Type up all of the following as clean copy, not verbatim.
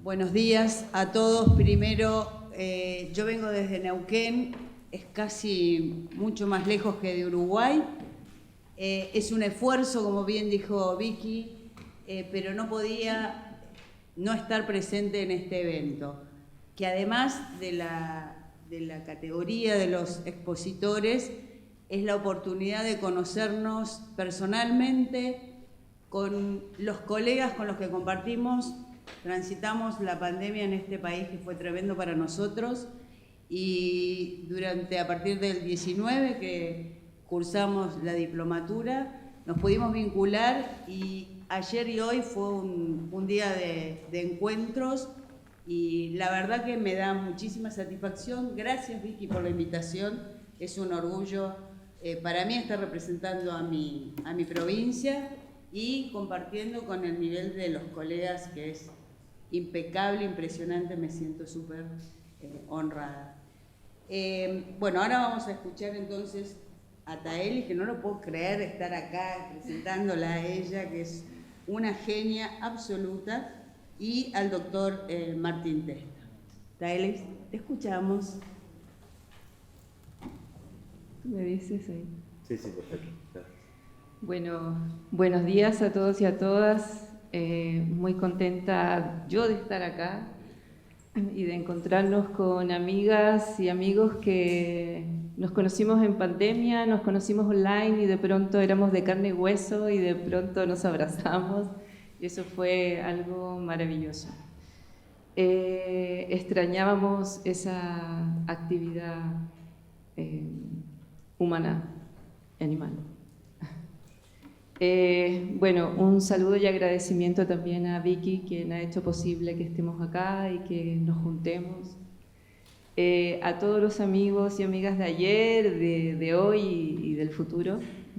Buenos días a todos. Primero, yo vengo desde Neuquén, es casi mucho más lejos que de Uruguay. Es un esfuerzo, como bien dijo Vicky, pero no podía no estar presente en este evento, que además de la categoría de los expositores, es la oportunidad de conocernos personalmente con los colegas con los que compartimos. Transitamos la pandemia en este país, que fue tremendo para nosotros, y a partir del 19 que cursamos la diplomatura, nos pudimos vincular, y ayer y hoy fue un día de encuentros, y la verdad que me da muchísima satisfacción. Gracias, Vicky, por la invitación. Es un orgullo para mí estar representando a mi provincia y compartiendo con el nivel de los colegas, que es impecable, impresionante. Me siento súper honrada. Bueno, ahora vamos a escuchar entonces a Taeli, que no lo puedo creer estar acá presentándola a ella, que es una genia absoluta, y al doctor Martín Testa. Taeli, te escuchamos. ¿Tú me dices ahí? Sí, perfecto. Gracias. Bueno, buenos días a todos y a todas. Muy contenta yo de estar acá y de encontrarnos con amigas y amigos que nos conocimos en pandemia, nos conocimos online y de pronto éramos de carne y hueso y de pronto nos abrazamos, y eso fue algo maravilloso. Extrañábamos esa actividad humana, animal. Bueno, un saludo y agradecimiento también a Vicky, quien ha hecho posible que estemos acá y que nos juntemos. A todos los amigos y amigas de ayer, de hoy y del futuro,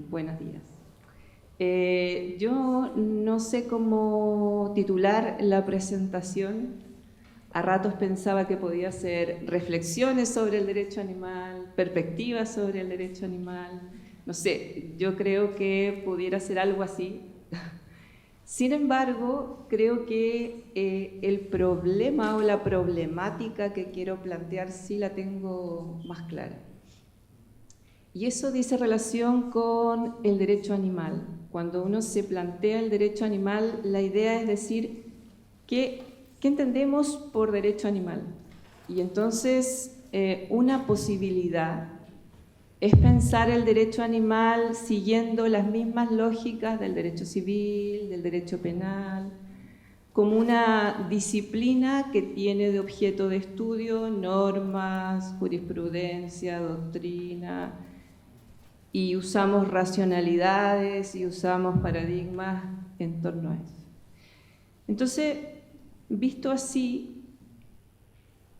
buenos días. Yo no sé cómo titular la presentación. A ratos pensaba que podía ser reflexiones sobre el derecho animal, perspectivas sobre el derecho animal. No sé, yo creo que pudiera ser algo así. Sin embargo, creo que el problema o la problemática que quiero plantear sí la tengo más clara. Y eso dice relación con el derecho animal. Cuando uno se plantea el derecho animal, la idea es decir, ¿qué entendemos por derecho animal? Y entonces una posibilidad es pensar el derecho animal siguiendo las mismas lógicas del derecho civil, del derecho penal, como una disciplina que tiene de objeto de estudio normas, jurisprudencia, doctrina, y usamos racionalidades y usamos paradigmas en torno a eso. Entonces, visto así,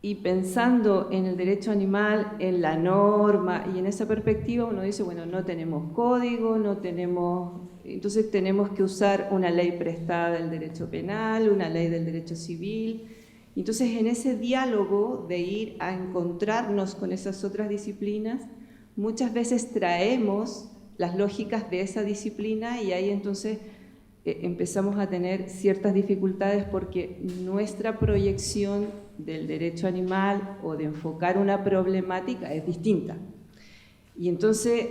y pensando en el derecho animal, en la norma y en esa perspectiva, uno dice, bueno, no tenemos código, no tenemos, entonces tenemos que usar una ley prestada del derecho penal, una ley del derecho civil. Entonces, en ese diálogo de ir a encontrarnos con esas otras disciplinas, muchas veces traemos las lógicas de esa disciplina y ahí entonces empezamos a tener ciertas dificultades porque nuestra proyección del derecho animal o de enfocar una problemática es distinta. Y entonces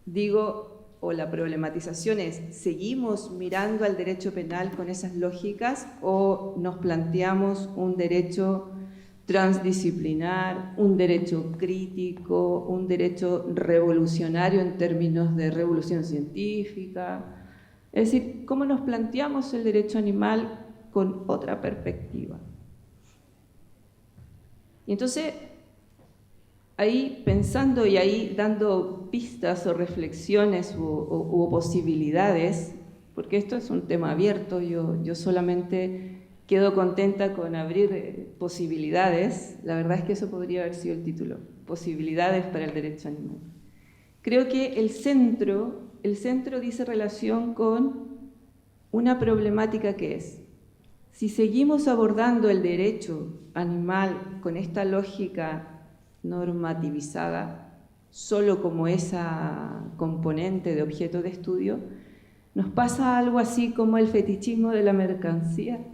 digo, o la problematización es, ¿seguimos mirando al derecho penal con esas lógicas o nos planteamos un derecho transdisciplinar, un derecho crítico, un derecho revolucionario en términos de revolución científica? Es decir, ¿cómo nos planteamos el derecho animal con otra perspectiva? Y entonces, ahí pensando y ahí dando pistas o reflexiones o posibilidades, porque esto es un tema abierto, yo solamente quedo contenta con abrir posibilidades. La verdad es que eso podría haber sido el título, posibilidades para el derecho animal. Creo que el centro dice relación con una problemática que es, si seguimos abordando el derecho animal con esta lógica normativizada, solo como esa componente de objeto de estudio, nos pasa algo así como el fetichismo de la mercancía,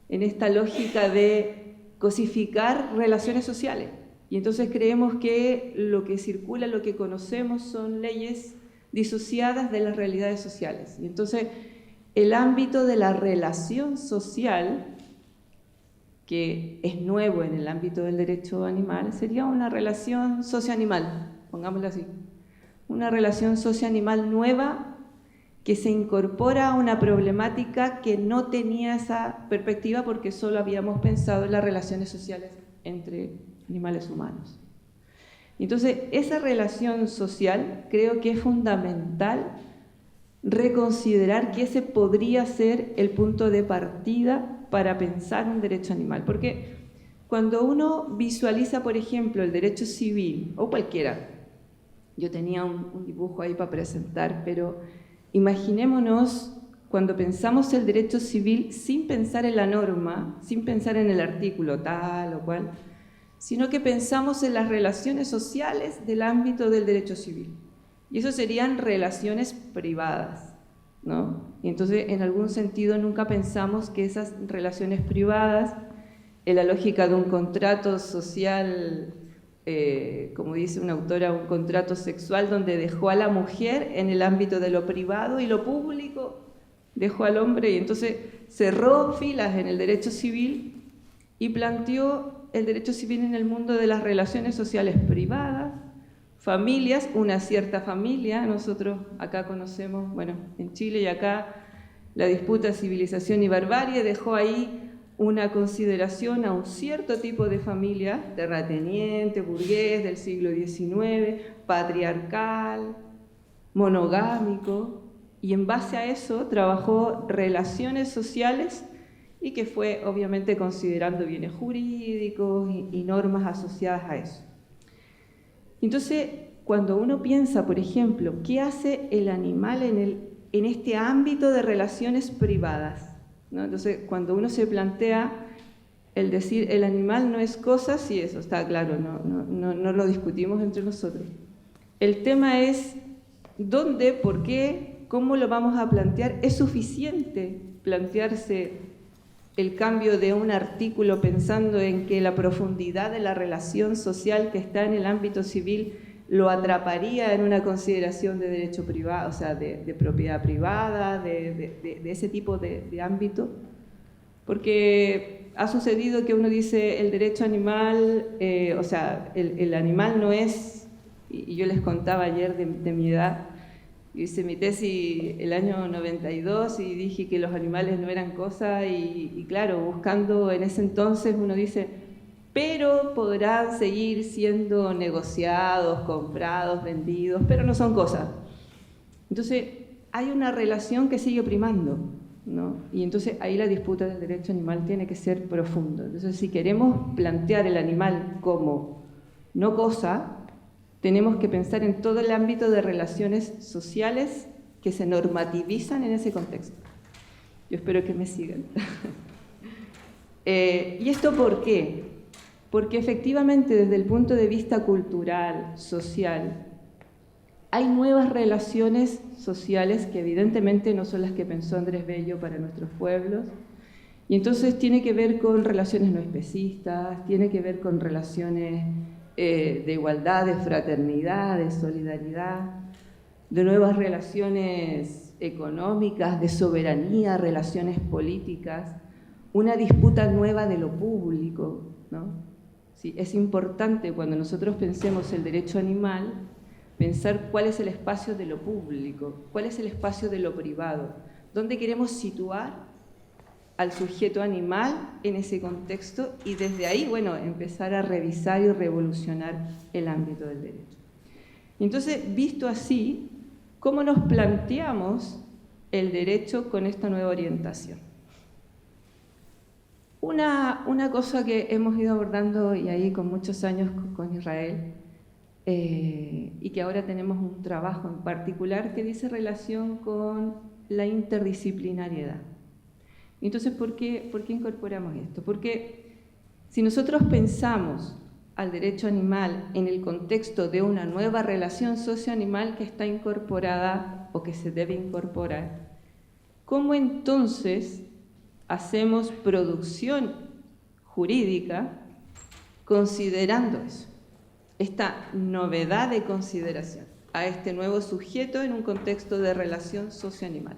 en esta lógica de cosificar relaciones sociales. Y entonces creemos que lo que circula, lo que conocemos son leyes disociadas de las realidades sociales. Y entonces el ámbito de la relación social, que es nuevo en el ámbito del derecho animal, sería una relación socioanimal, pongámoslo así. Una relación socioanimal nueva que se incorpora a una problemática que no tenía esa perspectiva porque solo habíamos pensado en las relaciones sociales entre animales humanos. Entonces, esa relación social creo que es fundamental reconsiderar que ese podría ser el punto de partida para pensar un derecho animal. Porque cuando uno visualiza, por ejemplo, el derecho civil, o cualquiera, yo tenía un dibujo ahí para presentar, pero imaginémonos cuando pensamos el derecho civil sin pensar en la norma, sin pensar en el artículo tal o cual, sino que pensamos en las relaciones sociales del ámbito del derecho civil. Y eso serían relaciones privadas, ¿no? Y entonces, en algún sentido, nunca pensamos que esas relaciones privadas, en la lógica de un contrato social, como dice una autora, un contrato sexual donde dejó a la mujer en el ámbito de lo privado y lo público dejó al hombre, y entonces cerró filas en el derecho civil y planteó el derecho civil en el mundo de las relaciones sociales privadas, familias, una cierta familia. Nosotros acá conocemos, bueno, en Chile y acá, la disputa civilización y barbarie dejó ahí una consideración a un cierto tipo de familia, terrateniente, burgués del siglo XIX, patriarcal, monogámico, y en base a eso trabajó relaciones sociales y que fue obviamente considerando bienes jurídicos y normas asociadas a eso. Entonces, cuando uno piensa, por ejemplo, ¿qué hace el animal en este ámbito de relaciones privadas? ¿No? Entonces, cuando uno se plantea el decir el animal no es cosa, sí, eso está claro, no lo discutimos entre nosotros. El tema es dónde, por qué, cómo lo vamos a plantear. ¿Es suficiente plantearse el cambio de un artículo pensando en que la profundidad de la relación social que está en el ámbito civil lo atraparía en una consideración de derecho privado, o sea, de propiedad privada, de ese tipo de ámbito? Porque ha sucedido que uno dice el derecho animal, o sea, el animal no es, y yo les contaba ayer de mi edad, hice mi tesis el año 92 y dije que los animales no eran cosa y claro, buscando en ese entonces uno dice, pero podrán seguir siendo negociados, comprados, vendidos, pero no son cosas. Entonces hay una relación que sigue primando, ¿no? Y entonces ahí la disputa del derecho animal tiene que ser profunda. Entonces si queremos plantear el animal como no cosa, tenemos que pensar en todo el ámbito de relaciones sociales que se normativizan en ese contexto. Yo espero que me sigan. ¿Y esto por qué? Porque efectivamente desde el punto de vista cultural, social, hay nuevas relaciones sociales que evidentemente no son las que pensó Andrés Bello para nuestros pueblos, y entonces tiene que ver con relaciones no especistas, tiene que ver con relaciones de igualdad, de fraternidad, de solidaridad, de nuevas relaciones económicas, de soberanía, relaciones políticas, una disputa nueva de lo público, ¿no? Sí, es importante cuando nosotros pensemos el derecho animal, pensar cuál es el espacio de lo público, cuál es el espacio de lo privado, dónde queremos situar al sujeto animal en ese contexto y desde ahí, bueno, empezar a revisar y revolucionar el ámbito del derecho. Entonces, visto así, ¿cómo nos planteamos el derecho con esta nueva orientación? Una cosa que hemos ido abordando y ahí con muchos años con Israel y que ahora tenemos un trabajo en particular que dice relación con la interdisciplinariedad. Entonces, ¿por qué incorporamos esto? Porque si nosotros pensamos al derecho animal en el contexto de una nueva relación socioanimal que está incorporada o que se debe incorporar, ¿cómo entonces hacemos producción jurídica considerando eso, esta novedad de consideración a este nuevo sujeto en un contexto de relación socioanimal.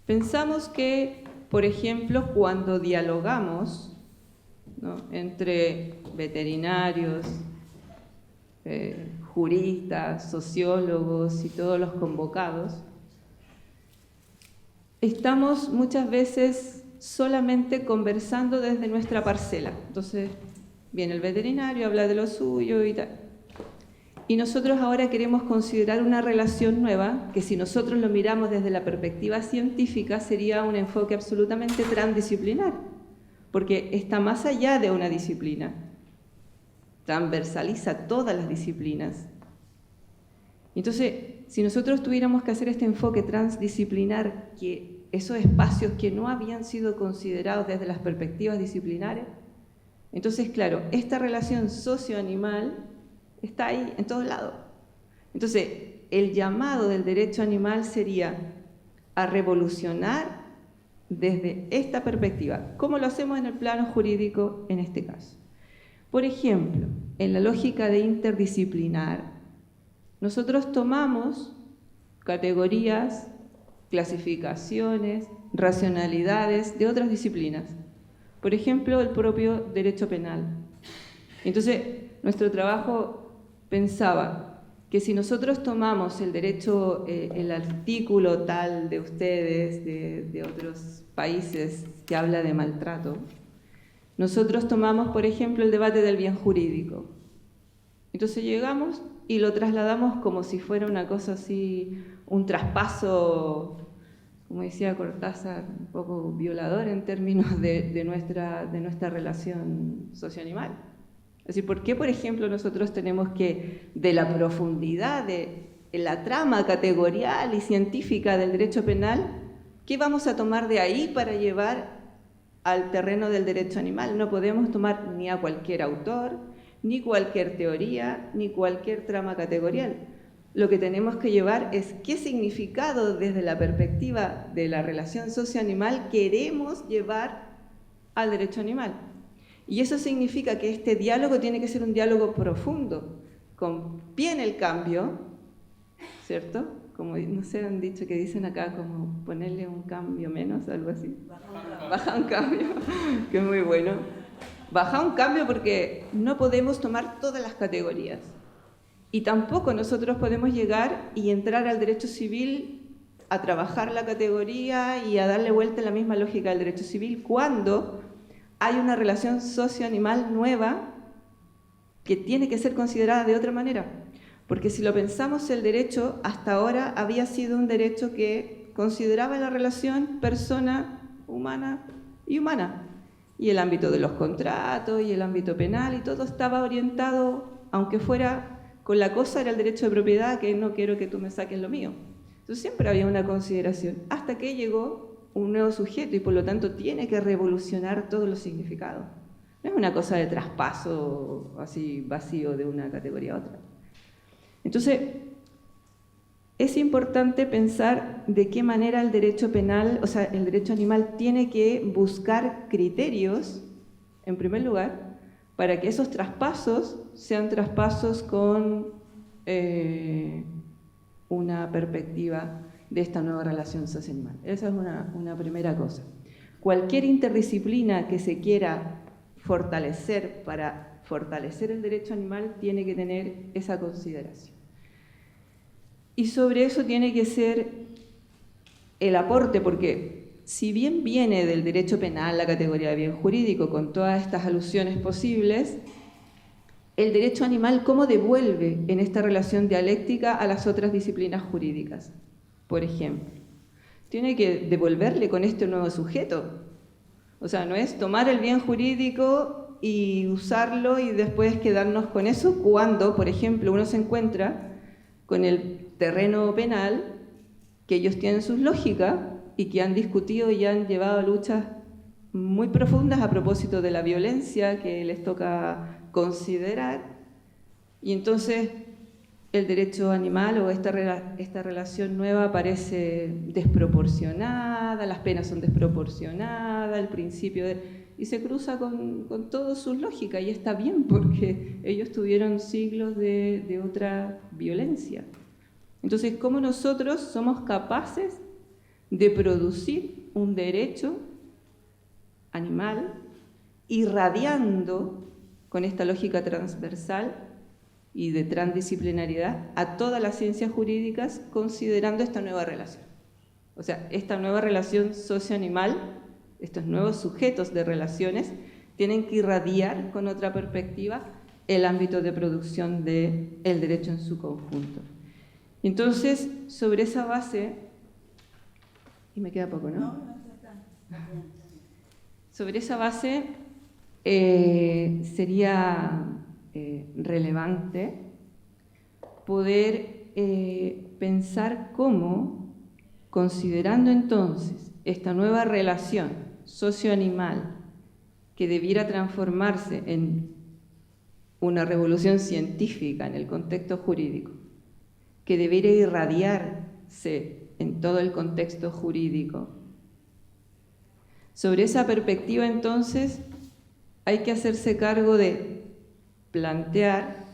Pensamos que, por ejemplo, cuando dialogamos, ¿no?, entre veterinarios, juristas, sociólogos y todos los convocados, estamos muchas veces solamente conversando desde nuestra parcela. Entonces, viene el veterinario, habla de lo suyo y tal. Y nosotros ahora queremos considerar una relación nueva, que si nosotros lo miramos desde la perspectiva científica, sería un enfoque absolutamente transdisciplinar, porque está más allá de una disciplina, transversaliza todas las disciplinas. Entonces, si nosotros tuviéramos que hacer este enfoque transdisciplinar, que esos espacios que no habían sido considerados desde las perspectivas disciplinares, entonces, claro, esta relación socioanimal está ahí, en todos lados. Entonces, el llamado del derecho animal sería a revolucionar desde esta perspectiva. ¿Cómo lo hacemos en el plano jurídico en este caso? Por ejemplo, en la lógica de interdisciplinar, nosotros tomamos categorías, clasificaciones, racionalidades de otras disciplinas. Por ejemplo, el propio derecho penal. Entonces, nuestro trabajo pensaba que si nosotros tomamos el derecho, el artículo tal de ustedes, de otros países que habla de maltrato, nosotros tomamos, por ejemplo, el debate del bien jurídico. Entonces llegamos y lo trasladamos como si fuera una cosa así, un traspaso, como decía Cortázar, un poco violador en términos de nuestra relación socioanimal. Es decir, ¿por qué, por ejemplo, nosotros tenemos que, de la profundidad de la trama categorial y científica del derecho penal, qué vamos a tomar de ahí para llevar al terreno del derecho animal? No podemos tomar ni a cualquier autor, ni cualquier teoría, ni cualquier trama categorial. Lo que tenemos que llevar es qué significado desde la perspectiva de la relación socioanimal queremos llevar al derecho animal. Y eso significa que este diálogo tiene que ser un diálogo profundo, con pie en el cambio, ¿cierto? Como, no sé, han dicho que dicen acá como ponerle un cambio menos, algo así. Baja un cambio, que es muy bueno. Baja un cambio porque no podemos tomar todas las categorías. Y tampoco nosotros podemos llegar y entrar al derecho civil a trabajar la categoría y a darle vuelta a la misma lógica del derecho civil cuando hay una relación socioanimal nueva que tiene que ser considerada de otra manera. Porque si lo pensamos, el derecho hasta ahora había sido un derecho que consideraba la relación persona humana y humana. Y el ámbito de los contratos y el ámbito penal y todo estaba orientado, aunque fuera con la cosa, era el derecho de propiedad, que no quiero que tú me saques lo mío. Entonces siempre había una consideración, hasta que llegó un nuevo sujeto y por lo tanto tiene que revolucionar todos los significados. No es una cosa de traspaso así vacío de una categoría a otra. Entonces, es importante pensar de qué manera el derecho penal, o sea, el derecho animal tiene que buscar criterios, en primer lugar, para que esos traspasos sean traspasos con una perspectiva de esta nueva relación socioanimal. Esa es una primera cosa. Cualquier interdisciplina que se quiera fortalecer para fortalecer el derecho animal tiene que tener esa consideración. Y sobre eso tiene que ser el aporte, porque si bien viene del derecho penal la categoría de bien jurídico con todas estas alusiones posibles, el derecho animal, ¿cómo devuelve en esta relación dialéctica a las otras disciplinas jurídicas? Por ejemplo, tiene que devolverle con este nuevo sujeto. O sea, no es tomar el bien jurídico y usarlo y después quedarnos con eso cuando, por ejemplo, uno se encuentra con el terreno penal, que ellos tienen sus lógicas y que han discutido y han llevado luchas muy profundas a propósito de la violencia que les toca considerar. Y entonces el derecho animal o esta relación nueva parece desproporcionada, las penas son desproporcionadas, el principio y se cruza con toda su lógica, y está bien porque ellos tuvieron siglos de otra violencia. Entonces, ¿cómo nosotros somos capaces de producir un derecho animal irradiando con esta lógica transversal y de transdisciplinariedad a todas las ciencias jurídicas, considerando esta nueva relación? O sea, esta nueva relación socio-animal, estos nuevos sujetos de relaciones, tienen que irradiar con otra perspectiva el ámbito de producción del derecho en su conjunto. Entonces, sobre esa base, y me queda poco, ¿no? No, está. Sobre esa base sería relevante poder pensar cómo, considerando entonces esta nueva relación socioanimal que debiera transformarse en una revolución científica en el contexto jurídico, que debiera irradiarse en todo el contexto jurídico. Sobre esa perspectiva, entonces, hay que hacerse cargo de plantear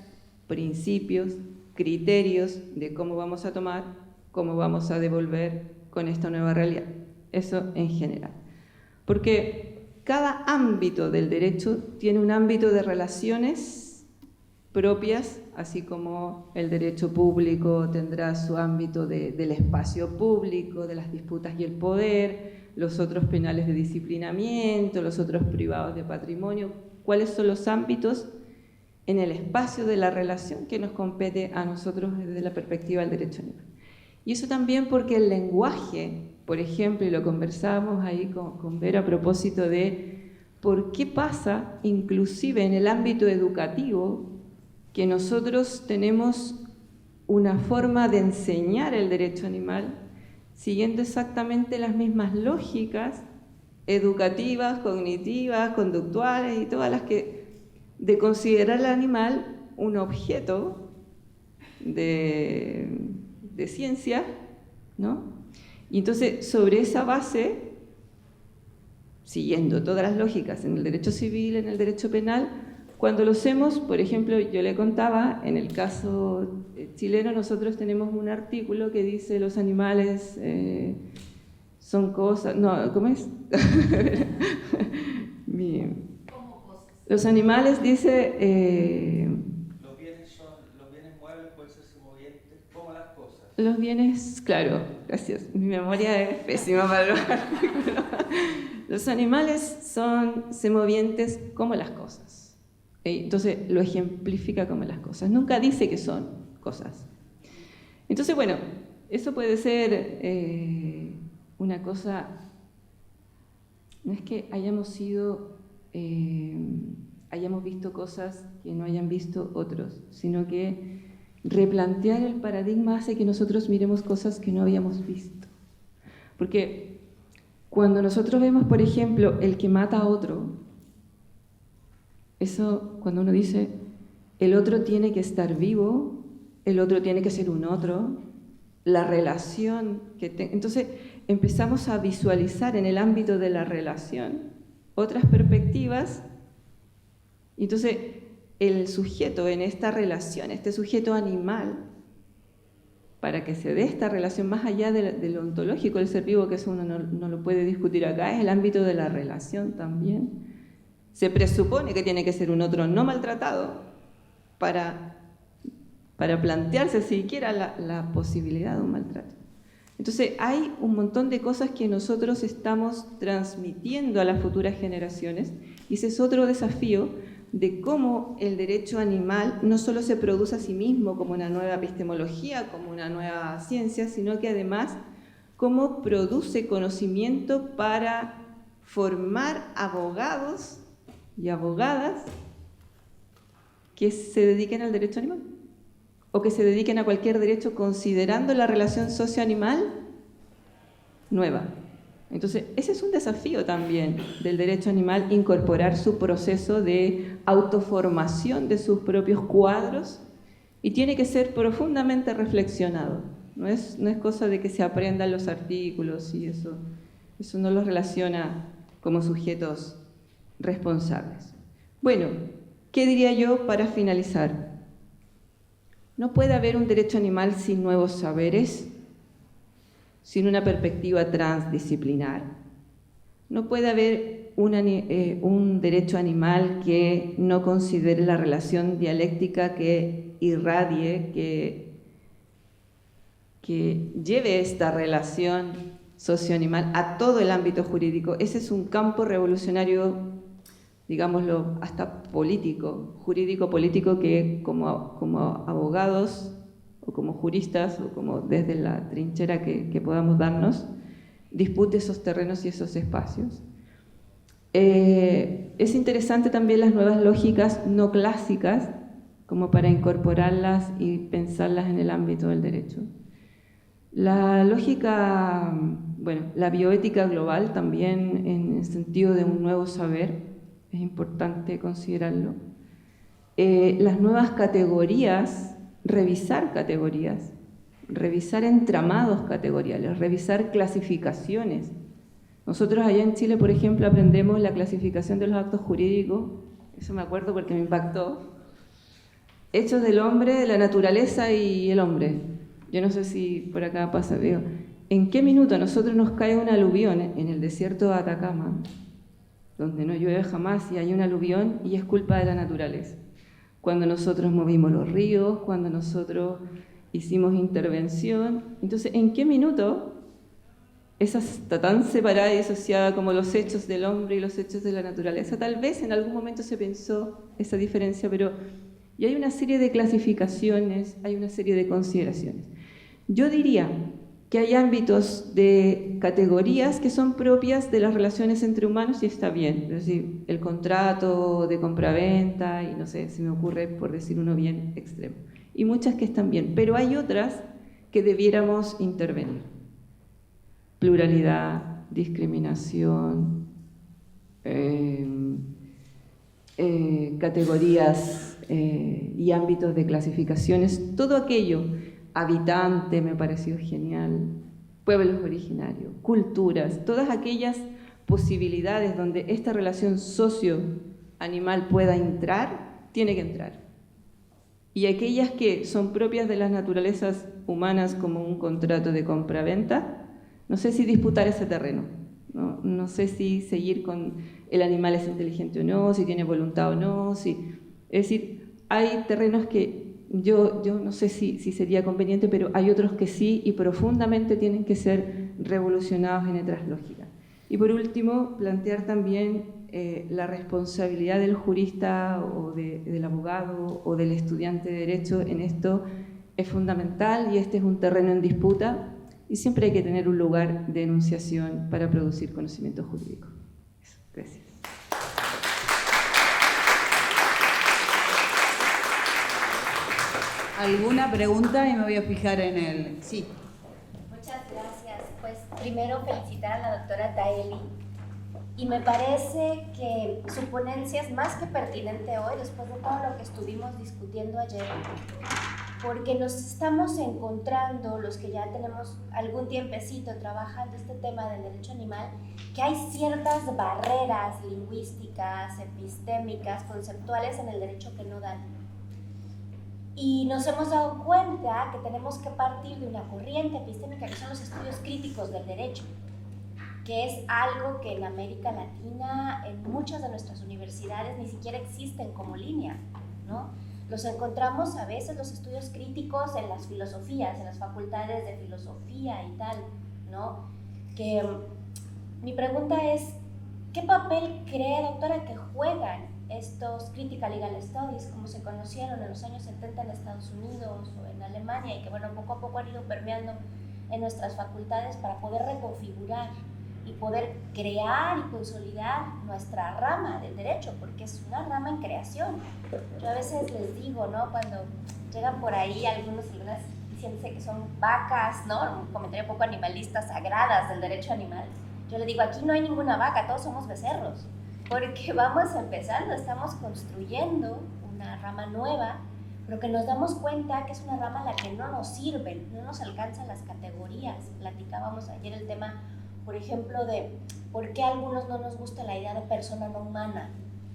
principios, criterios de cómo vamos a tomar, cómo vamos a devolver con esta nueva realidad. Eso en general. Porque cada ámbito del derecho tiene un ámbito de relaciones propias, así como el derecho público tendrá su ámbito del espacio público, de las disputas y el poder, los otros penales de disciplinamiento, los otros privados de patrimonio. ¿Cuáles son los ámbitos en el espacio de la relación que nos compete a nosotros desde la perspectiva del derecho animal? Y eso también porque el lenguaje, por ejemplo, y lo conversábamos ahí con Vera a propósito de por qué pasa, inclusive en el ámbito educativo, que nosotros tenemos una forma de enseñar el derecho animal siguiendo exactamente las mismas lógicas educativas, cognitivas, conductuales y todas las que de considerar al animal un objeto de ciencia, ¿no? Y entonces, sobre esa base, siguiendo todas las lógicas en el derecho civil, en el derecho penal, cuando lo hacemos, por ejemplo, yo le contaba, en el caso chileno nosotros tenemos un artículo que dice los animales son cosas, no, ¿cómo es? Los animales, dice... los bienes muebles pueden ser semovientes como las cosas. Los bienes, claro, gracias, mi memoria es pésima para los artículos. Los animales son semovientes como las cosas. Entonces lo ejemplifica como las cosas, nunca dice que son cosas. Entonces, bueno, eso puede ser una cosa, no es que hayamos visto cosas que no hayan visto otros, sino que replantear el paradigma hace que nosotros miremos cosas que no habíamos visto. Porque cuando nosotros vemos, por ejemplo, el que mata a otro, eso, cuando uno dice, el otro tiene que estar vivo, el otro tiene que ser un otro, la relación que entonces empezamos a visualizar en el ámbito de la relación otras perspectivas, y entonces el sujeto en esta relación, este sujeto animal, para que se dé esta relación más allá de lo ontológico del ser vivo, que eso uno no lo puede discutir acá, es el ámbito de la relación también. Se presupone que tiene que ser un otro no maltratado para plantearse siquiera la posibilidad de un maltrato. Entonces hay un montón de cosas que nosotros estamos transmitiendo a las futuras generaciones, y ese es otro desafío de cómo el derecho animal no solo se produce a sí mismo como una nueva epistemología, como una nueva ciencia, sino que además cómo produce conocimiento para formar abogados y abogadas que se dediquen al derecho animal o que se dediquen a cualquier derecho considerando la relación socio-animal nueva. Entonces, ese es un desafío también del derecho animal, incorporar su proceso de autoformación de sus propios cuadros y tiene que ser profundamente reflexionado. No es cosa de que se aprendan los artículos y eso no los relaciona como sujetos responsables. Bueno, ¿qué diría yo para finalizar? No puede haber un derecho animal sin nuevos saberes, sin una perspectiva transdisciplinar. No puede haber un derecho animal que no considere la relación dialéctica que irradie, que lleve esta relación socioanimal a todo el ámbito jurídico. Ese es un campo revolucionario, digámoslo, hasta político, jurídico-político, que como abogados o como juristas o como desde la trinchera que podamos darnos, dispute esos terrenos y esos espacios. Es interesante también las nuevas lógicas no clásicas, como para incorporarlas y pensarlas en el ámbito del derecho. La lógica, bueno, la bioética global también en el sentido de un nuevo saber, es importante considerarlo. Las nuevas categorías, revisar entramados categoriales, revisar clasificaciones. Nosotros allá en Chile, por ejemplo, aprendemos la clasificación de los actos jurídicos, eso me acuerdo porque me impactó, hechos del hombre, de la naturaleza y el hombre. Yo no sé si por acá pasa, digo, ¿en qué minuto a nosotros nos cae un aluvión en el desierto de Atacama, donde no llueve jamás y hay un aluvión y es culpa de la naturaleza? Cuando nosotros movimos los ríos, cuando nosotros hicimos intervención. Entonces, ¿en qué minuto esa está tan separada y disociada como los hechos del hombre y los hechos de la naturaleza? Tal vez en algún momento se pensó esa diferencia, pero y hay una serie de clasificaciones, hay una serie de consideraciones. Yo diría que hay ámbitos de categorías que son propias de las relaciones entre humanos y está bien, es decir, el contrato de compraventa y no sé, se me ocurre por decir uno bien extremo, y muchas que están bien, pero hay otras que debiéramos intervenir. Pluralidad, discriminación, categorías y ámbitos de clasificaciones, todo aquello. Habitante me pareció genial, pueblos originarios, culturas, todas aquellas posibilidades donde esta relación socio-animal pueda entrar, tiene que entrar. Y aquellas que son propias de las naturalezas humanas como un contrato de compra-venta, no sé si disputar ese terreno, no sé si seguir con el animal es inteligente o no, si tiene voluntad o no, es decir, hay terrenos que yo no sé si sería conveniente, pero hay otros que sí y profundamente tienen que ser revolucionados en otras lógicas. Y por último, plantear también la responsabilidad del jurista o del abogado o del estudiante de Derecho en esto es fundamental y este es un terreno en disputa y siempre hay que tener un lugar de enunciación para producir conocimiento jurídico. Eso, gracias. ¿Alguna pregunta? Y me voy a fijar en el... Sí. Muchas gracias. Pues primero felicitar a la doctora Taeli. Y me parece que su ponencia es más que pertinente hoy, después de todo lo que estuvimos discutiendo ayer, porque nos estamos encontrando, los que ya tenemos algún tiempecito trabajando este tema del derecho animal, que hay ciertas barreras lingüísticas, epistémicas, conceptuales en el derecho que no dan. Y nos hemos dado cuenta que tenemos que partir de una corriente epistémica que son los estudios críticos del derecho, que es algo que en América Latina, en muchas de nuestras universidades, ni siquiera existen como línea, ¿no? Los encontramos a veces, los estudios críticos, en las filosofías, en las facultades de filosofía y tal, ¿no? Que mi pregunta es, ¿qué papel cree, doctora, que juegan estos Critical Legal Studies, como se conocieron en los años 70 en Estados Unidos o en Alemania y que, bueno, poco a poco han ido permeando en nuestras facultades para poder reconfigurar y poder crear y consolidar nuestra rama del derecho, porque es una rama en creación? Yo a veces les digo, ¿no?, cuando llegan por ahí algunas diciéndose que son vacas, ¿no?, un comentario un poco animalista, sagradas del derecho animal, yo les digo, aquí no hay ninguna vaca, todos somos becerros, porque vamos empezando, estamos construyendo una rama nueva, pero que nos damos cuenta que es una rama a la que no nos sirven, no nos alcanzan las categorías. Platicábamos ayer el tema, por ejemplo, de por qué a algunos no nos gusta la idea de persona no humana,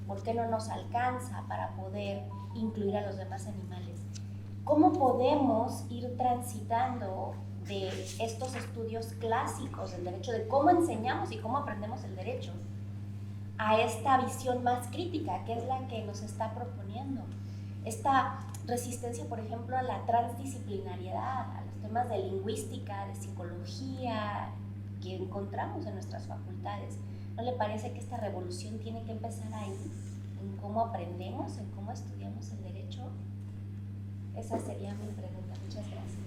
por qué no nos alcanza para poder incluir a los demás animales. ¿Cómo podemos ir transitando de estos estudios clásicos del derecho, de cómo enseñamos y cómo aprendemos el derecho, a esta visión más crítica, que es la que nos está proponiendo? Esta resistencia, por ejemplo, a la transdisciplinariedad, a los temas de lingüística, de psicología, que encontramos en nuestras facultades. ¿No le parece que esta revolución tiene que empezar ahí, en cómo aprendemos, en cómo estudiamos el derecho? Esa sería mi pregunta. Muchas gracias.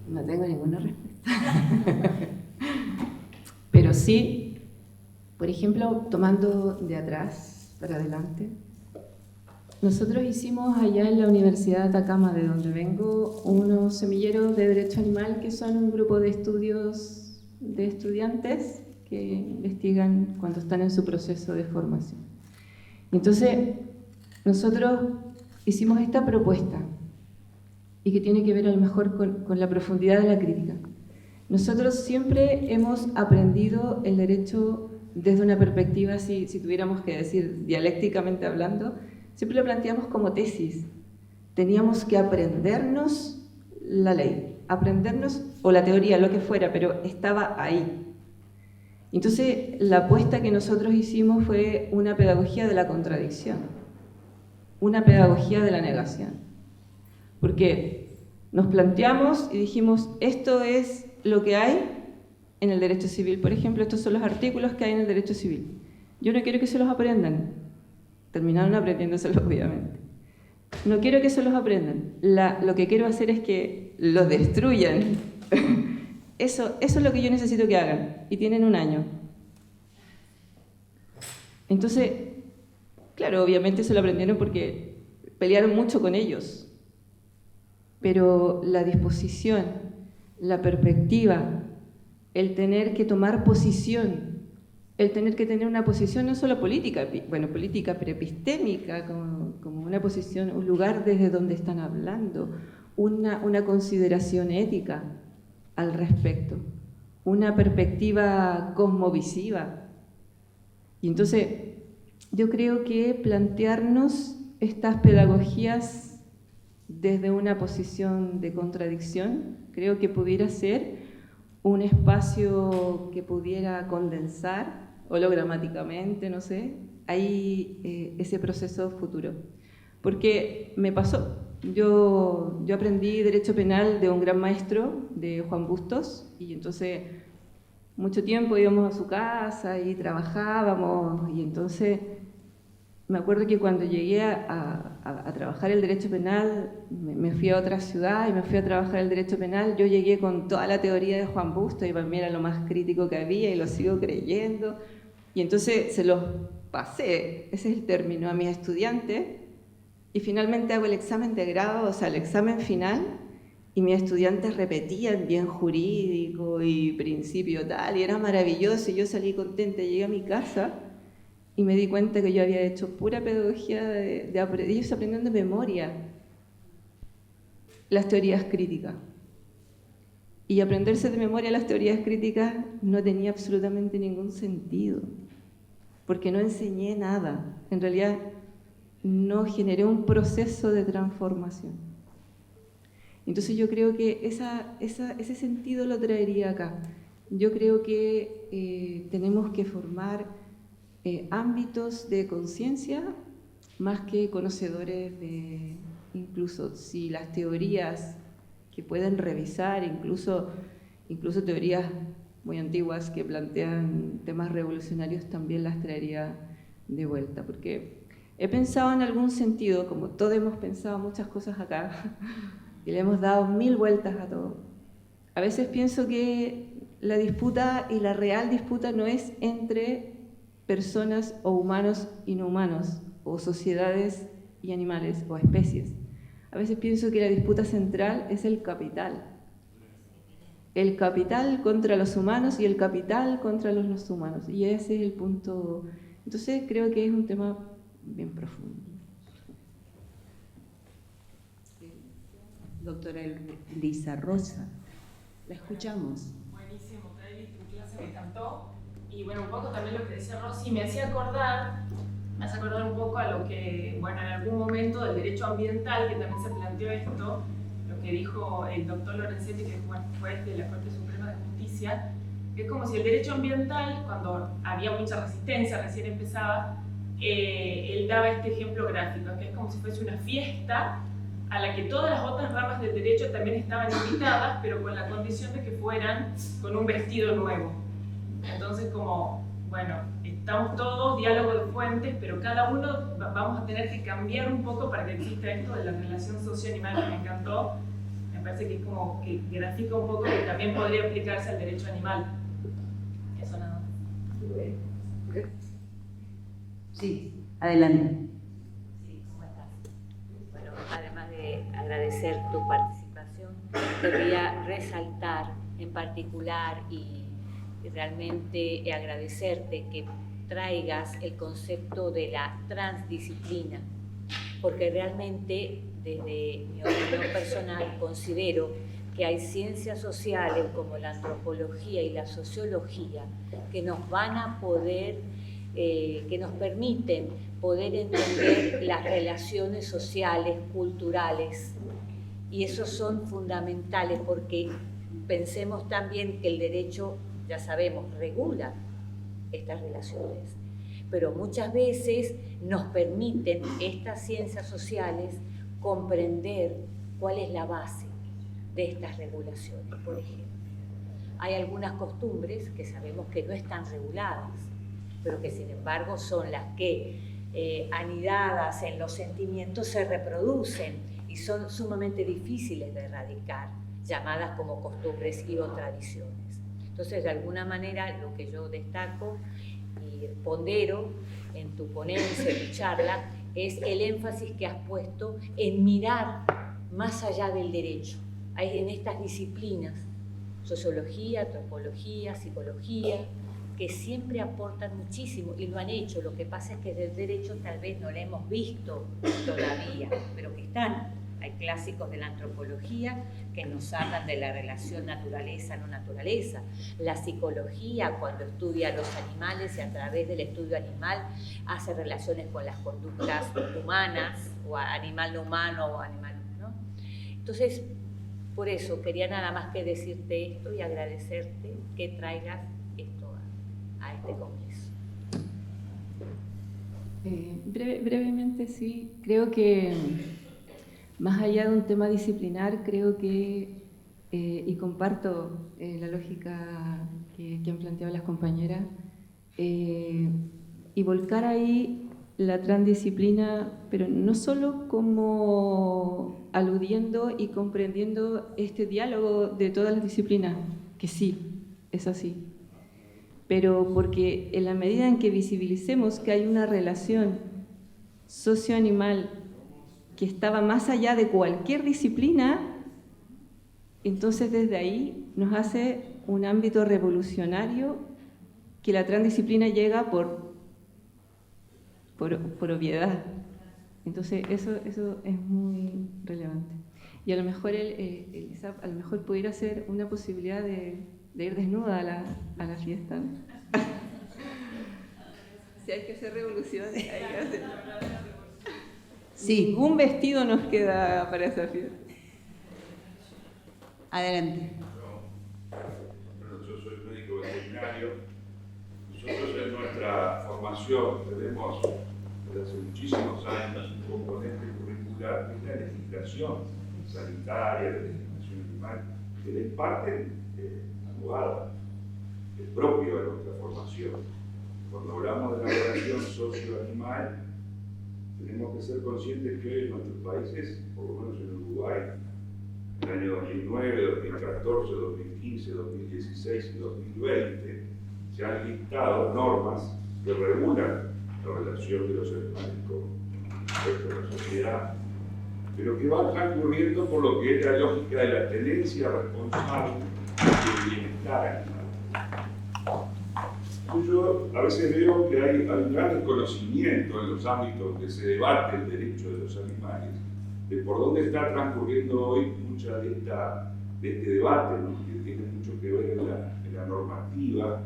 No tengo ninguna respuesta. Pero sí, por ejemplo, tomando de atrás para adelante, nosotros hicimos allá en la Universidad de Atacama, de donde vengo, unos semilleros de derecho animal que son un grupo de estudios de estudiantes que investigan cuando están en su proceso de formación. Entonces, nosotros hicimos esta propuesta y que tiene que ver a lo mejor con la profundidad de la crítica. Nosotros siempre hemos aprendido el derecho desde una perspectiva, si tuviéramos que decir dialécticamente hablando, siempre lo planteamos como tesis. Teníamos que aprendernos la ley, aprendernos, o la teoría, lo que fuera, pero estaba ahí. Entonces, la apuesta que nosotros hicimos fue una pedagogía de la contradicción, una pedagogía de la negación. Porque nos planteamos y dijimos, esto es lo que hay en el derecho civil, por ejemplo, estos son los artículos que hay en el derecho civil. Yo no quiero que se los aprendan. Terminaron aprendiéndoselos, obviamente. No quiero que se los aprendan. Lo que quiero hacer es que los destruyan. Eso es lo que yo necesito que hagan. Y tienen 1 año. Entonces, claro, obviamente se lo aprendieron porque pelearon mucho con ellos. Pero la disposición, la perspectiva, el tener que tomar posición, el tener que tener una posición no solo política, bueno, política, pero epistémica, como una posición, un lugar desde donde están hablando, una consideración ética al respecto, una perspectiva cosmovisiva. Y entonces, yo creo que plantearnos estas pedagogías desde una posición de contradicción, creo que pudiera ser un espacio que pudiera condensar hologramáticamente, no sé, ahí ese proceso futuro. Porque me pasó, yo aprendí Derecho Penal de un gran maestro, de Juan Bustos, y entonces mucho tiempo íbamos a su casa y trabajábamos, y entonces me acuerdo que cuando llegué a trabajar el Derecho Penal, me fui a otra ciudad y me fui a trabajar el Derecho Penal, yo llegué con toda la teoría de Juan Bustos y para mí era lo más crítico que había y lo sigo creyendo. Y entonces se los pasé, ese es el término, a mis estudiantes, y finalmente hago el examen de grado, o sea, el examen final, y mis estudiantes repetían bien jurídico y principio tal, y era maravilloso, y yo salí contenta, llegué a mi casa y me di cuenta que yo había hecho pura pedagogía de ellos aprendiendo de memoria las teorías críticas. Y aprenderse de memoria las teorías críticas no tenía absolutamente ningún sentido, porque no enseñé nada. En realidad, no generé un proceso de transformación. Entonces yo creo que ese sentido lo traería acá. Yo creo que tenemos que formar ámbitos de conciencia más que conocedores de, incluso si las teorías que pueden revisar, incluso teorías muy antiguas que plantean temas revolucionarios, también las traería de vuelta, porque he pensado en algún sentido, como todos hemos pensado muchas cosas acá, y le hemos dado 1000 vueltas a todo. A veces pienso que la disputa y la real disputa no es entre personas o humanos y no humanos, o sociedades y animales, o especies. A veces pienso que la disputa central es el capital. El capital contra los humanos y el capital contra los no humanos. Y ese es el punto. Entonces creo que es un tema bien profundo. doctora Elisa Rosa. La escuchamos. Buenísimo, Taeli, tu clase me encantó. Y bueno, un poco también lo que decía Rosy, me hace acordar un poco a lo que, bueno, en algún momento del derecho ambiental, que también se planteó esto, lo que dijo el doctor Lorenzetti, que fue juez de la Corte Suprema de Justicia, que es como si el derecho ambiental, cuando había mucha resistencia, recién empezaba, él daba este ejemplo gráfico, que es como si fuese una fiesta a la que todas las otras ramas del derecho también estaban invitadas, pero con la condición de que fueran con un vestido nuevo. Entonces, como, bueno, estamos todos, diálogo de fuentes, pero cada uno vamos a tener que cambiar un poco para que exista esto de la relación socio-animal, que me encantó. Me parece que es como que grafica un poco que también podría aplicarse al derecho animal. Eso nada más. Sí, adelante. Sí, ¿cómo estás? Bueno, además de agradecer tu participación, quería resaltar en particular y realmente agradecerte que traigas el concepto de la transdisciplina, porque realmente desde mi opinión personal considero que hay ciencias sociales como la antropología y la sociología que nos van a poder, que nos permiten poder entender las relaciones sociales, culturales, y esos son fundamentales porque pensemos también que el derecho, ya sabemos, regula estas relaciones, pero muchas veces nos permiten estas ciencias sociales comprender cuál es la base de estas regulaciones. Por ejemplo, hay algunas costumbres que sabemos que no están reguladas, pero que sin embargo son las que anidadas en los sentimientos se reproducen y son sumamente difíciles de erradicar, llamadas como costumbres y o tradiciones. Entonces, de alguna manera, lo que yo destaco y pondero en tu ponencia, en tu charla, es el énfasis que has puesto en mirar más allá del derecho, en estas disciplinas, sociología, antropología, psicología, que siempre aportan muchísimo y lo han hecho. Lo que pasa es que del derecho tal vez no lo hemos visto todavía, pero que están. Hay clásicos de la antropología que nos hablan de la relación naturaleza-no naturaleza. La psicología, cuando estudia a los animales y a través del estudio animal hace relaciones con las conductas humanas, o animal no humano o animal, ¿no? Entonces, por eso quería nada más que decirte esto y agradecerte que traigas esto a este congreso. Brevemente, sí. Creo que más allá de un tema disciplinar, creo que, y comparto la lógica que han planteado las compañeras, y volcar ahí la transdisciplina, pero no solo como aludiendo y comprendiendo este diálogo de todas las disciplinas, que sí, es así, pero porque en la medida en que visibilicemos que hay una relación socioanimal que estaba más allá de cualquier disciplina, entonces desde ahí nos hace un ámbito revolucionario que la transdisciplina llega por obviedad. Entonces eso es muy relevante. Y a lo mejor el ISAP a lo mejor pudiera ser una posibilidad de ir desnuda a la fiesta, ¿no? Si hay que hacer revoluciones, hay que hacer. Sí. Ningún vestido nos queda para esa fiesta. Adelante. Bueno, yo soy médico veterinario. Nosotros en nuestra formación tenemos desde hace muchísimos años un componente curricular que es la legislación sanitaria, la legislación animal, que le imparten abogados, es propio de nuestra formación. Cuando hablamos de la relación socio-animal, tenemos que ser conscientes que hoy en nuestros países, por lo menos en Uruguay, en el año 2009, 2014, 2015, 2016 y 2020, se han dictado normas que regulan la relación de los animales con el resto de la sociedad, pero que van transcurriendo por lo que es la lógica de la tenencia responsable del bienestar animal. Yo a veces veo que hay un gran desconocimiento en los ámbitos donde se debate el derecho de los animales de por dónde está transcurriendo hoy mucha de este debate, ¿no? Que tiene mucho que ver en la normativa,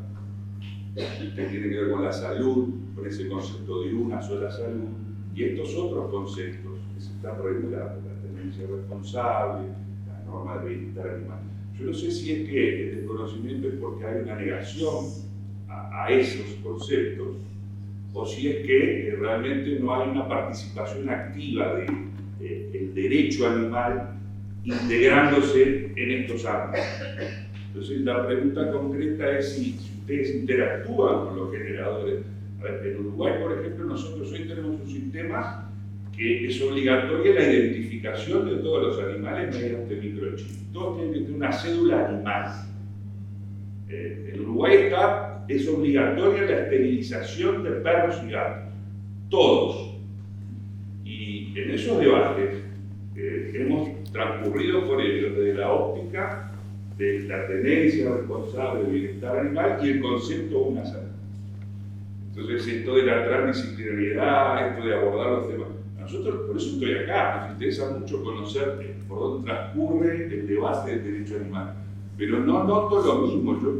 que tiene que ver con la salud, con ese concepto de una sola salud, y estos otros conceptos que se están regulando, la tenencia responsable, la norma de bienestar animal. Yo no sé si es que el desconocimiento es porque hay una negación a esos conceptos, o si es que realmente no hay una participación activa del derecho animal integrándose en estos ámbitos. Entonces la pregunta concreta es si ustedes interactúan con los generadores. A ver, en Uruguay, por ejemplo, nosotros hoy tenemos un sistema que es obligatoria la identificación de todos los animales mediante microchip. Todos tienen que tener una cédula animal. En Uruguay es obligatoria la esterilización de perros y gatos. Todos. Y en esos debates hemos transcurrido por ellos desde la óptica de la tenencia responsable del bienestar animal y el concepto de una salud. Entonces, esto de la transdisciplinariedad, esto de abordar los temas. Nosotros, por eso estoy acá, nos interesa mucho conocer por dónde transcurre el debate del derecho animal. Pero no noto lo mismo. Yo,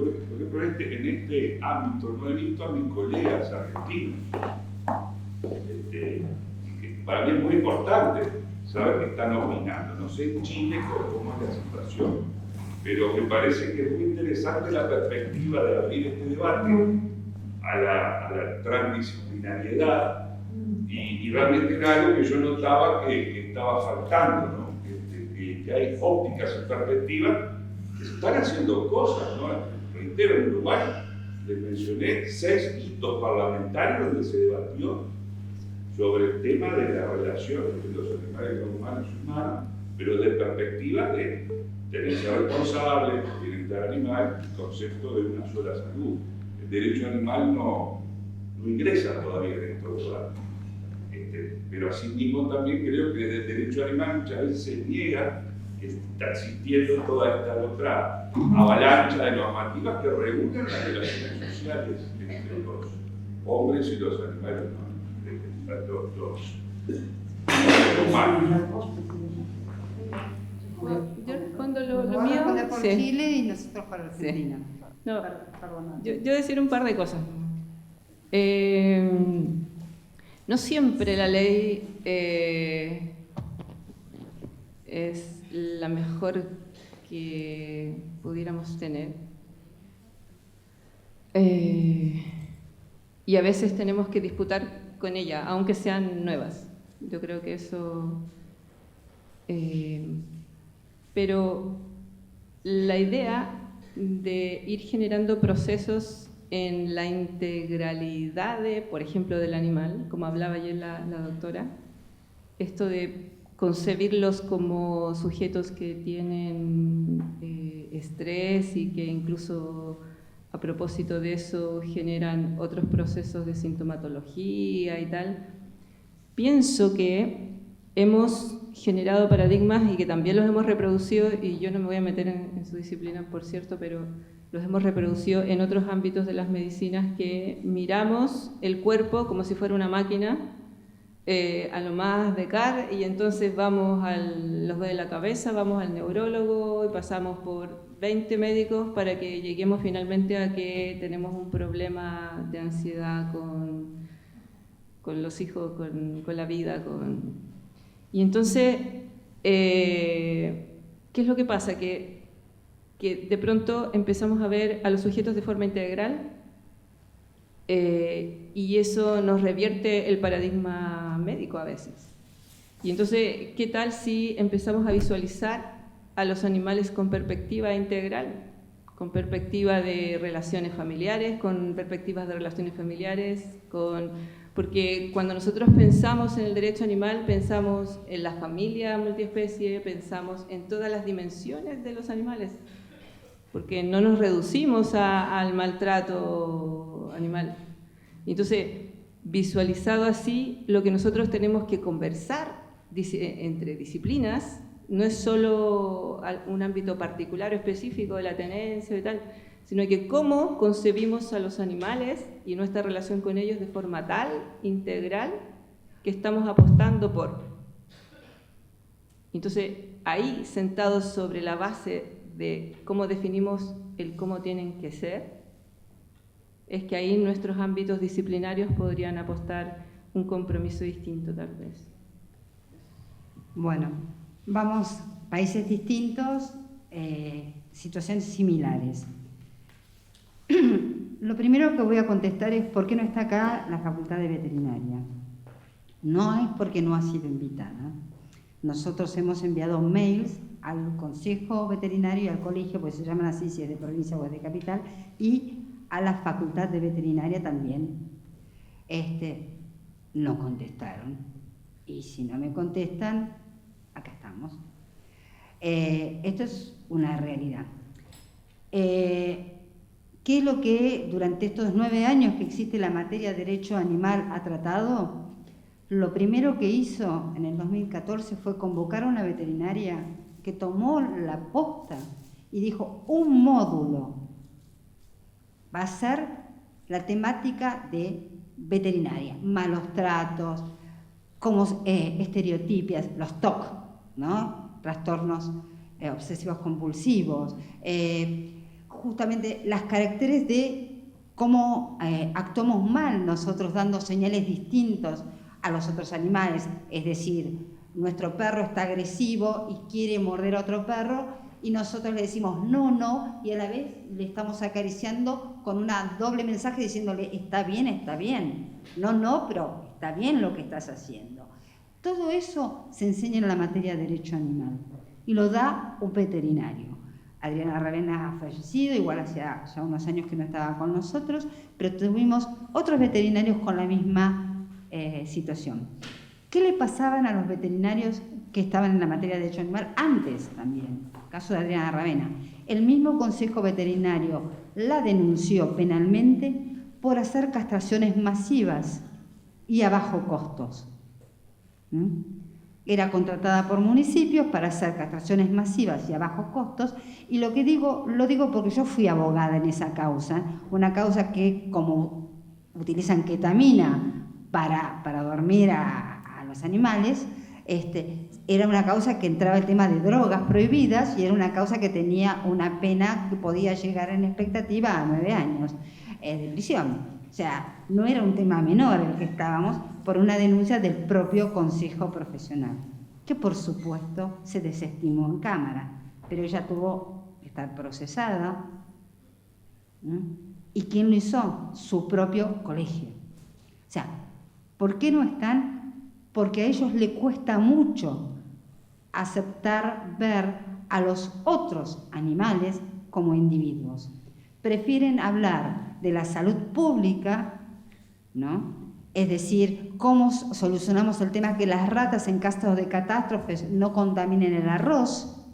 por ejemplo, en este ámbito no he visto a mis colegas argentinos. Que para mí es muy importante saber que están opinando. No sé en Chile cómo es la situación, pero me parece que es muy interesante la perspectiva de abrir este debate a la transdisciplinariedad, y realmente era algo que yo notaba que estaba faltando, ¿no? Que hay ópticas y perspectivas que se están haciendo cosas, ¿no? Reitero, en Uruguay les mencioné 6 hitos parlamentarios donde se debatió sobre el tema de la relación entre los animales no humanos y humanos, pero desde perspectiva de tenencia responsable, bienestar animal, el concepto de una sola salud. El derecho animal no ingresa todavía en estos debates. Pero asimismo también creo que desde el derecho animal muchas veces se niega que está existiendo toda esta otra avalancha de normativas que regulan las relaciones sociales entre los hombres y los animales, los humanos. Yo respondo lo Vos mío. responder por Sí. Chile y nosotros por Argentina. Sí. No, Perdón. yo decir un par de cosas. No siempre la ley es la mejor que pudiéramos tener. Y a veces tenemos que disputar con ella, aunque sean nuevas. Yo creo que eso... pero la idea de ir generando procesos en la integralidad de, por ejemplo, del animal, como hablaba ayer la doctora, esto de concebirlos como sujetos que tienen estrés y que incluso a propósito de eso generan otros procesos de sintomatología y tal, pienso que hemos generado paradigmas y que también los hemos reproducido, y yo no me voy a meter en su disciplina, por cierto, pero los hemos reproducido en otros ámbitos de las medicinas, que miramos el cuerpo como si fuera una máquina, a lo más de CAR, y entonces vamos los de la cabeza, vamos al neurólogo y pasamos por 20 médicos para que lleguemos finalmente a que tenemos un problema de ansiedad con los hijos, con la vida, Y entonces, ¿qué es lo que pasa? Que de pronto empezamos a ver a los sujetos de forma integral, y eso nos revierte el paradigma médico a veces. Y entonces, ¿qué tal si empezamos a visualizar a los animales con perspectiva integral? Con perspectiva de relaciones familiares, con perspectivas de relaciones familiares, porque cuando nosotros pensamos en el derecho animal, pensamos en la familia multiespecie, pensamos en todas las dimensiones de los animales, porque no nos reducimos al maltrato animal. Entonces, visualizado así, lo que nosotros tenemos que conversar entre disciplinas no es solo un ámbito particular o específico de la tenencia y tal, sino que cómo concebimos a los animales y nuestra relación con ellos de forma tal, integral, que estamos apostando por Entonces, ahí, sentados sobre la base de cómo definimos el cómo tienen que ser, es que ahí nuestros ámbitos disciplinarios podrían apostar un compromiso distinto, tal vez. Bueno, vamos, países distintos, situaciones similares. Lo primero que voy a contestar es por qué no está acá la Facultad de Veterinaria. No es porque no ha sido invitada. Nosotros hemos enviado mails al Consejo Veterinario y al colegio, pues se llaman así si es de provincia o es de capital, y a la Facultad de Veterinaria también. No contestaron. Y si no me contestan, acá estamos. Esto es una realidad. ¿Qué es lo que durante estos 9 años que existe la materia de derecho animal ha tratado? Lo primero que hizo en el 2014 fue convocar a una veterinaria que tomó la posta y dijo, un módulo va a ser la temática de veterinaria, malos tratos, como estereotipias, los TOC, ¿no? Trastornos obsesivos compulsivos, justamente las caracteres de cómo actuamos mal nosotros dando señales distintos a los otros animales, es decir, nuestro perro está agresivo y quiere morder a otro perro y nosotros le decimos no, no, y a la vez le estamos acariciando con una doble mensaje diciéndole está bien, no, no, pero está bien lo que estás haciendo. Todo eso se enseña en la materia de derecho animal y lo da un veterinario. Adriana Ravena ha fallecido, igual hacía ya unos años que no estaba con nosotros, pero tuvimos otros veterinarios con la misma situación. ¿Qué le pasaban a los veterinarios que estaban en la materia de derecho animal antes también? Caso de Adriana Ravena. El mismo Consejo Veterinario la denunció penalmente por hacer castraciones masivas y a bajo costos. Era contratada por municipios para hacer castraciones masivas y a bajos costos, y lo digo porque yo fui abogada en esa causa, una causa que como utilizan ketamina para dormir a los animales, era una causa que entraba el tema de drogas prohibidas y era una causa que tenía una pena que podía llegar en expectativa a 9 años de prisión. O sea, no era un tema menor el que estábamos por una denuncia del propio Consejo Profesional, que por supuesto se desestimó en Cámara, pero ella tuvo que estar procesada. ¿Y quién lo hizo? Su propio colegio. O sea, ¿por qué no están? Porque a ellos les cuesta mucho aceptar ver a los otros animales como individuos. Prefieren hablar de la salud pública, ¿no? Es decir, cómo solucionamos el tema que las ratas en casos de catástrofes no contaminen el arroz.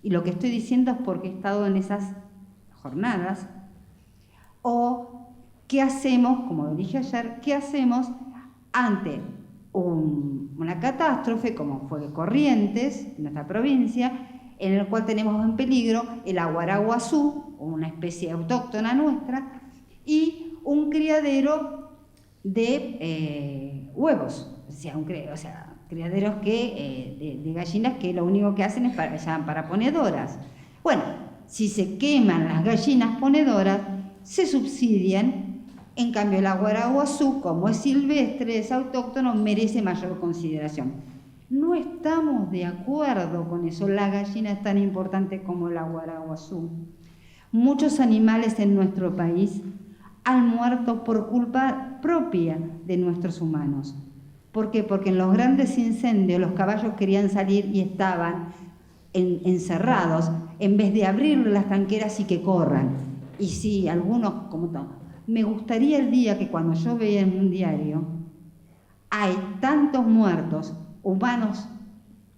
Y lo que estoy diciendo es porque he estado en esas jornadas. O qué hacemos, como lo dije ayer, qué hacemos ante una catástrofe como fue Corrientes, en nuestra provincia, en el cual tenemos en peligro el aguaraguazú, una especie autóctona nuestra, y un criadero de huevos, o sea, criaderos de gallinas que lo único que hacen es para ponedoras. Bueno, si se queman las gallinas ponedoras, se subsidian. En cambio, el aguaraguazú, como es silvestre, es autóctono, merece mayor consideración. No estamos de acuerdo con eso. La gallina es tan importante como el aguaraguazú. Muchos animales en nuestro país han muerto por culpa propia de nuestros humanos. ¿Por qué? Porque en los grandes incendios los caballos querían salir y estaban encerrados en vez de abrirle las tanqueras y que corran. Y sí, algunos como todos. Me gustaría el día que cuando yo vea en un diario hay tantos muertos, humanos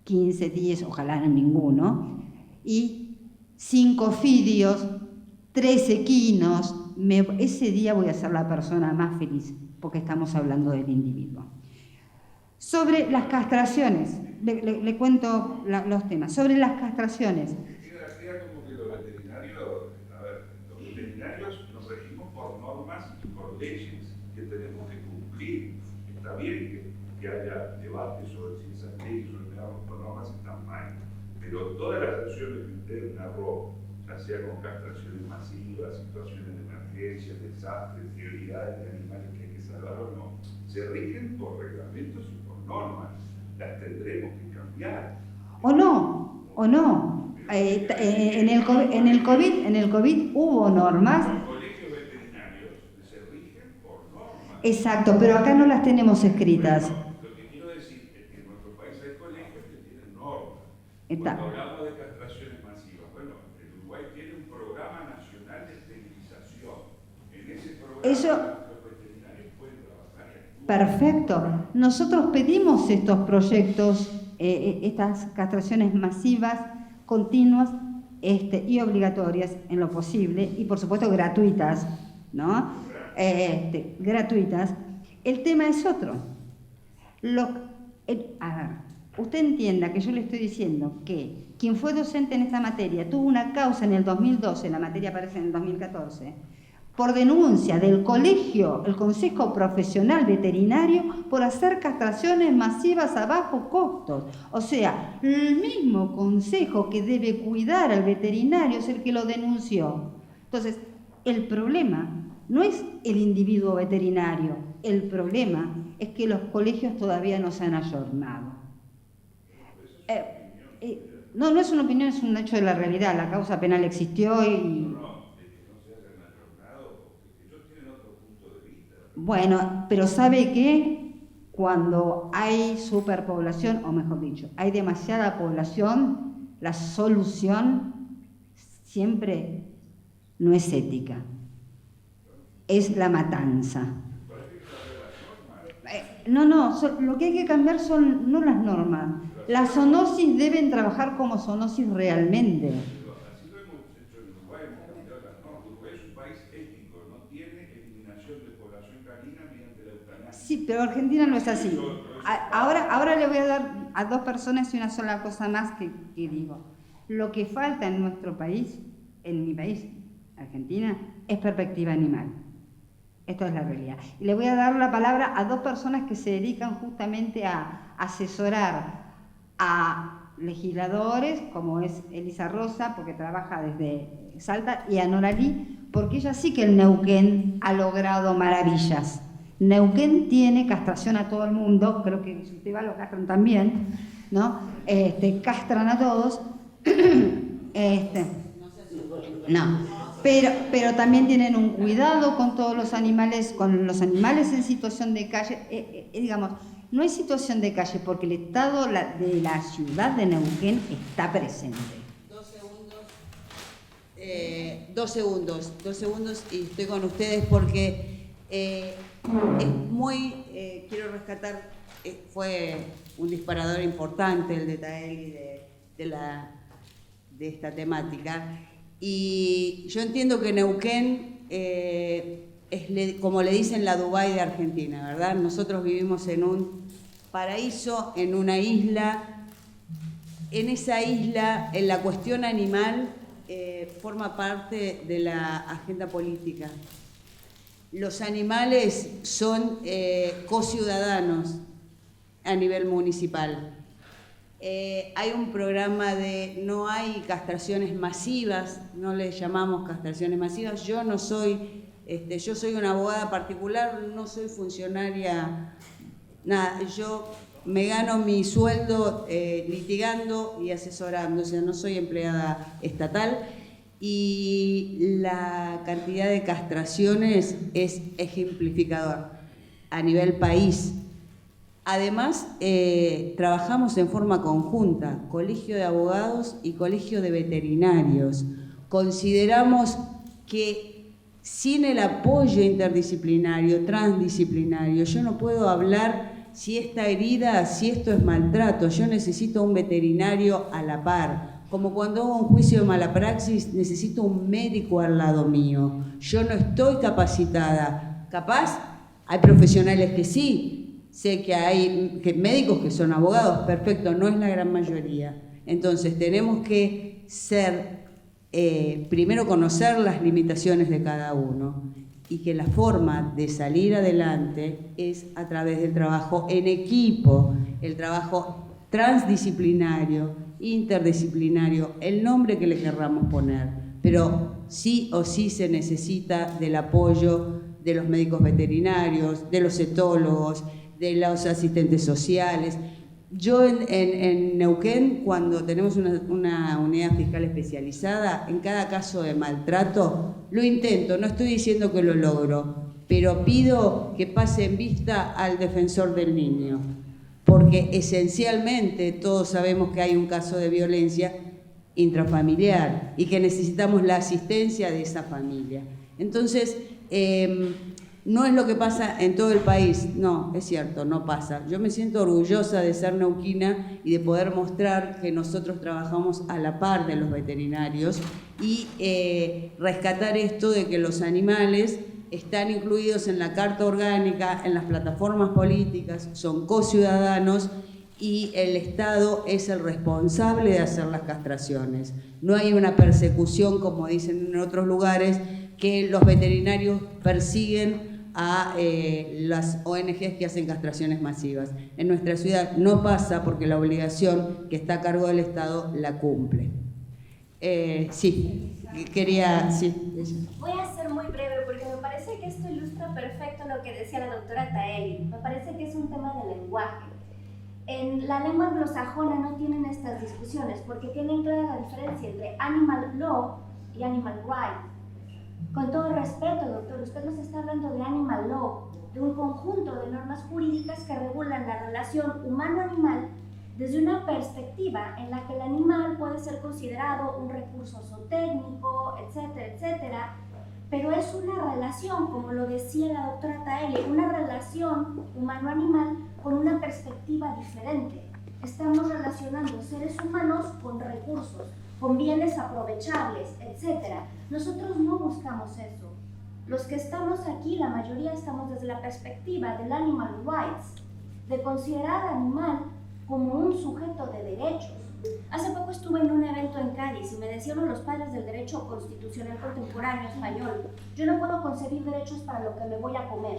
15, 10, ojalá no ninguno, y 5 ofidios, 3 equinos, ese día voy a ser la persona más feliz, porque estamos hablando del individuo. Sobre las castraciones, le cuento los temas. Sobre las castraciones. Queda como que los veterinarios nos regimos por normas y por leyes que tenemos que cumplir. Está bien que que haya debate sobre si esas leyes o normas están mal. Pero todas las acciones que usted narró, ya sea con castraciones masivas, situaciones de emergencia, desastres, prioridades de animales que hay que salvar o no, se rigen por reglamentos y por normas. Las tendremos que cambiar. O no. En el COVID hubo normas. Los colegios veterinarios se rigen por normas. Exacto, pero acá no las tenemos escritas. Bueno, lo que quiero decir es que en nuestro país hay colegios que tienen normas. Cuando hablamos de castraciones masivas, bueno, el Uruguay tiene un programa nacional de esterilización. En ese programa los veterinarios pueden trabajar y actuar. Perfecto. Nosotros pedimos estos proyectos, estas castraciones masivas, continuas y obligatorias en lo posible, y por supuesto gratuitas, ¿no? Gratuitas. El tema es otro. A ver, usted entienda que yo le estoy diciendo que quien fue docente en esta materia tuvo una causa en el 2012, la materia aparece en el 2014, por denuncia del colegio, el Consejo Profesional Veterinario, por hacer castraciones masivas a bajos costos. O sea, el mismo consejo que debe cuidar al veterinario es el que lo denunció. Entonces, el problema no es el individuo veterinario, el problema es que los colegios todavía no se han ayornado. No es una opinión, es un hecho de la realidad. La causa penal existió y... Bueno, pero ¿sabe qué? Cuando hay superpoblación, o mejor dicho, hay demasiada población, la solución siempre no es ética, es la matanza. Lo que hay que cambiar son no las normas. Las zoonosis deben trabajar como zoonosis realmente. Así lo hemos hecho en Uruguay, hemos cambiado las normas. Uruguay es un país ético, no tiene eliminación de población canina mediante la eutanasia. Sí, pero Argentina no es así. Ahora le voy a dar a dos personas y una sola cosa más que digo. Lo que falta en nuestro país, en mi país, Argentina, es perspectiva animal. Esto es la realidad. Y le voy a dar la palabra a dos personas que se dedican justamente a asesorar a legisladores, como es Elisa Rosa, porque trabaja desde Salta, y a Noralí, porque ella sí que en Neuquén ha logrado maravillas. Neuquén tiene castración a todo el mundo, creo que si usted va lo castran también, ¿no? Castran a todos. Pero también tienen un cuidado con todos los animales, con los animales en situación de calle. Digamos, no hay situación de calle porque el Estado de la ciudad de Neuquén está presente. 2 segundos y estoy con ustedes porque es muy, quiero rescatar, fue un disparador importante el de Taeli de esta temática. Y yo entiendo que Neuquén es, como le dicen, la Dubái de Argentina, ¿verdad? Nosotros vivimos en un paraíso, en una isla. En esa isla, en la cuestión animal, forma parte de la agenda política. Los animales son co-ciudadanos a nivel municipal. Hay un programa de no hay castraciones masivas, no le llamamos castraciones masivas. Yo no soy, yo soy una abogada particular, no soy funcionaria, nada. Yo me gano mi sueldo litigando y asesorando, o sea, no soy empleada estatal. Y la cantidad de castraciones es ejemplificador a nivel país. Además, trabajamos en forma conjunta, Colegio de Abogados y Colegio de Veterinarios. Consideramos que sin el apoyo interdisciplinario, transdisciplinario, yo no puedo hablar si esta herida, si esto es maltrato. Yo necesito un veterinario a la par. Como cuando hago un juicio de mala praxis, necesito un médico al lado mío. Yo no estoy capacitada. Capaz, hay profesionales que sí. Sé que hay médicos que son abogados, perfecto, no es la gran mayoría. Entonces tenemos que ser, primero conocer las limitaciones de cada uno y que la forma de salir adelante es a través del trabajo en equipo, el trabajo transdisciplinario, interdisciplinario, el nombre que le querramos poner, pero sí o sí se necesita del apoyo de los médicos veterinarios, de los etólogos, de los asistentes sociales. Yo en Neuquén, cuando tenemos una unidad fiscal especializada, en cada caso de maltrato, lo intento, no estoy diciendo que lo logro, pero pido que pase en vista al defensor del niño, porque esencialmente todos sabemos que hay un caso de violencia intrafamiliar y que necesitamos la asistencia de esa familia. Entonces, no es lo que pasa en todo el país, no, es cierto, no pasa. Yo me siento orgullosa de ser neuquina y de poder mostrar que nosotros trabajamos a la par de los veterinarios y rescatar esto de que los animales están incluidos en la Carta Orgánica, en las plataformas políticas, son co-ciudadanos y el Estado es el responsable de hacer las castraciones. No hay una persecución, como dicen en otros lugares, que los veterinarios persiguen a las ONGs que hacen castraciones masivas. En nuestra ciudad no pasa porque la obligación que está a cargo del Estado la cumple. Sí, quería... Sí. Voy a ser muy breve porque me parece que esto ilustra perfecto lo que decía la doctora Taeli. Me parece que es un tema de lenguaje. En la lengua anglosajona no tienen estas discusiones porque tienen clara la diferencia entre animal law y animal right. Con todo respeto, doctor, usted nos está hablando de animal law, de un conjunto de normas jurídicas que regulan la relación humano-animal desde una perspectiva en la que el animal puede ser considerado un recurso zootécnico, etcétera, etcétera, pero es una relación, como lo decía la doctora Taeli, una relación humano-animal con una perspectiva diferente. Estamos relacionando seres humanos con recursos, con bienes aprovechables, etc. Nosotros no buscamos eso. Los que estamos aquí, la mayoría estamos desde la perspectiva del animal rights, de considerar al animal como un sujeto de derechos. Hace poco estuve en un evento en Cádiz y me decían los padres del derecho constitucional contemporáneo español: yo no puedo concebir derechos para lo que me voy a comer.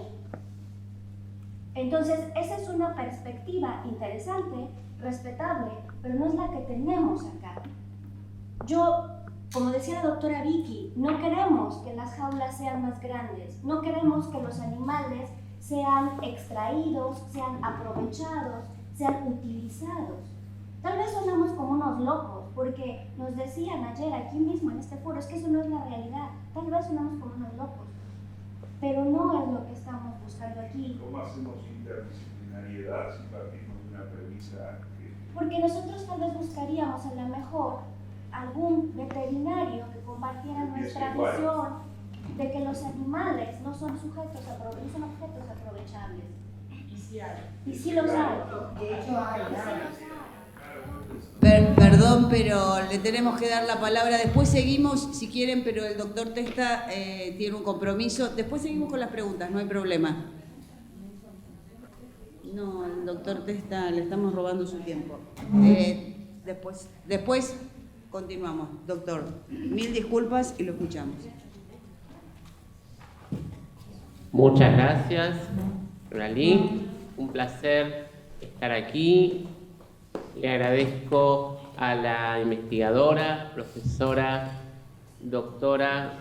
Entonces, esa es una perspectiva interesante, respetable, pero no es la que tenemos acá. Yo, como decía la doctora Vicky, no queremos que las jaulas sean más grandes, no queremos que los animales sean extraídos, sean aprovechados, sean utilizados. Tal vez sonamos como unos locos, porque nos decían ayer aquí mismo en este foro, es que eso no es la realidad. Tal vez sonamos como unos locos, pero no es lo que estamos buscando aquí. ¿Cómo hacemos interdisciplinariedad si partimos de una premisa que... Porque nosotros tal vez buscaríamos a lo mejor algún veterinario que compartiera nuestra visión de que los animales no son sujetos no son objetos aprovechables. Y sí hay. Y sí los hay. De hecho hay. Perdón, pero le tenemos que dar la palabra. Después seguimos, si quieren, pero el doctor Testa tiene un compromiso. Después seguimos con las preguntas, no hay problema. No, el doctor Testa, le estamos robando su tiempo. Después continuamos, doctor. Mil disculpas y lo escuchamos. Muchas gracias, Ralí. Un placer estar aquí. Le agradezco a la investigadora, profesora, doctora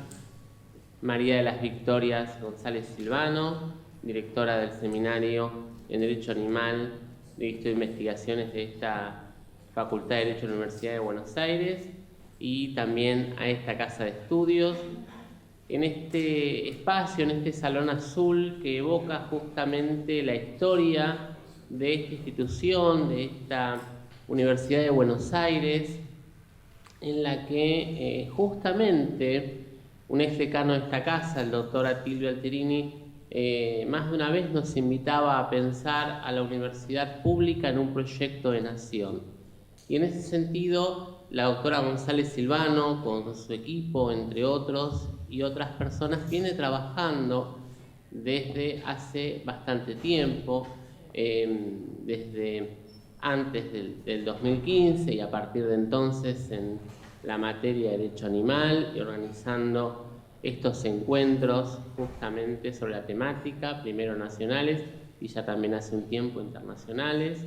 María de las Victorias González Silvano, directora del Seminario en Derecho Animal de Instituto de Investigaciones de esta Facultad de Derecho de la Universidad de Buenos Aires, y también a esta Casa de Estudios, en este espacio, en este salón azul que evoca justamente la historia de esta institución, de esta Universidad de Buenos Aires, en la que justamente un ex decano de esta casa, el doctor Atilio Alterini, más de una vez nos invitaba a pensar a la universidad pública en un proyecto de nación. Y en ese sentido, la doctora González Silvano, con su equipo, entre otros, y otras personas, viene trabajando desde hace bastante tiempo, desde antes del 2015 y a partir de entonces en la materia de derecho animal, y organizando estos encuentros justamente sobre la temática, primero nacionales y ya también hace un tiempo internacionales,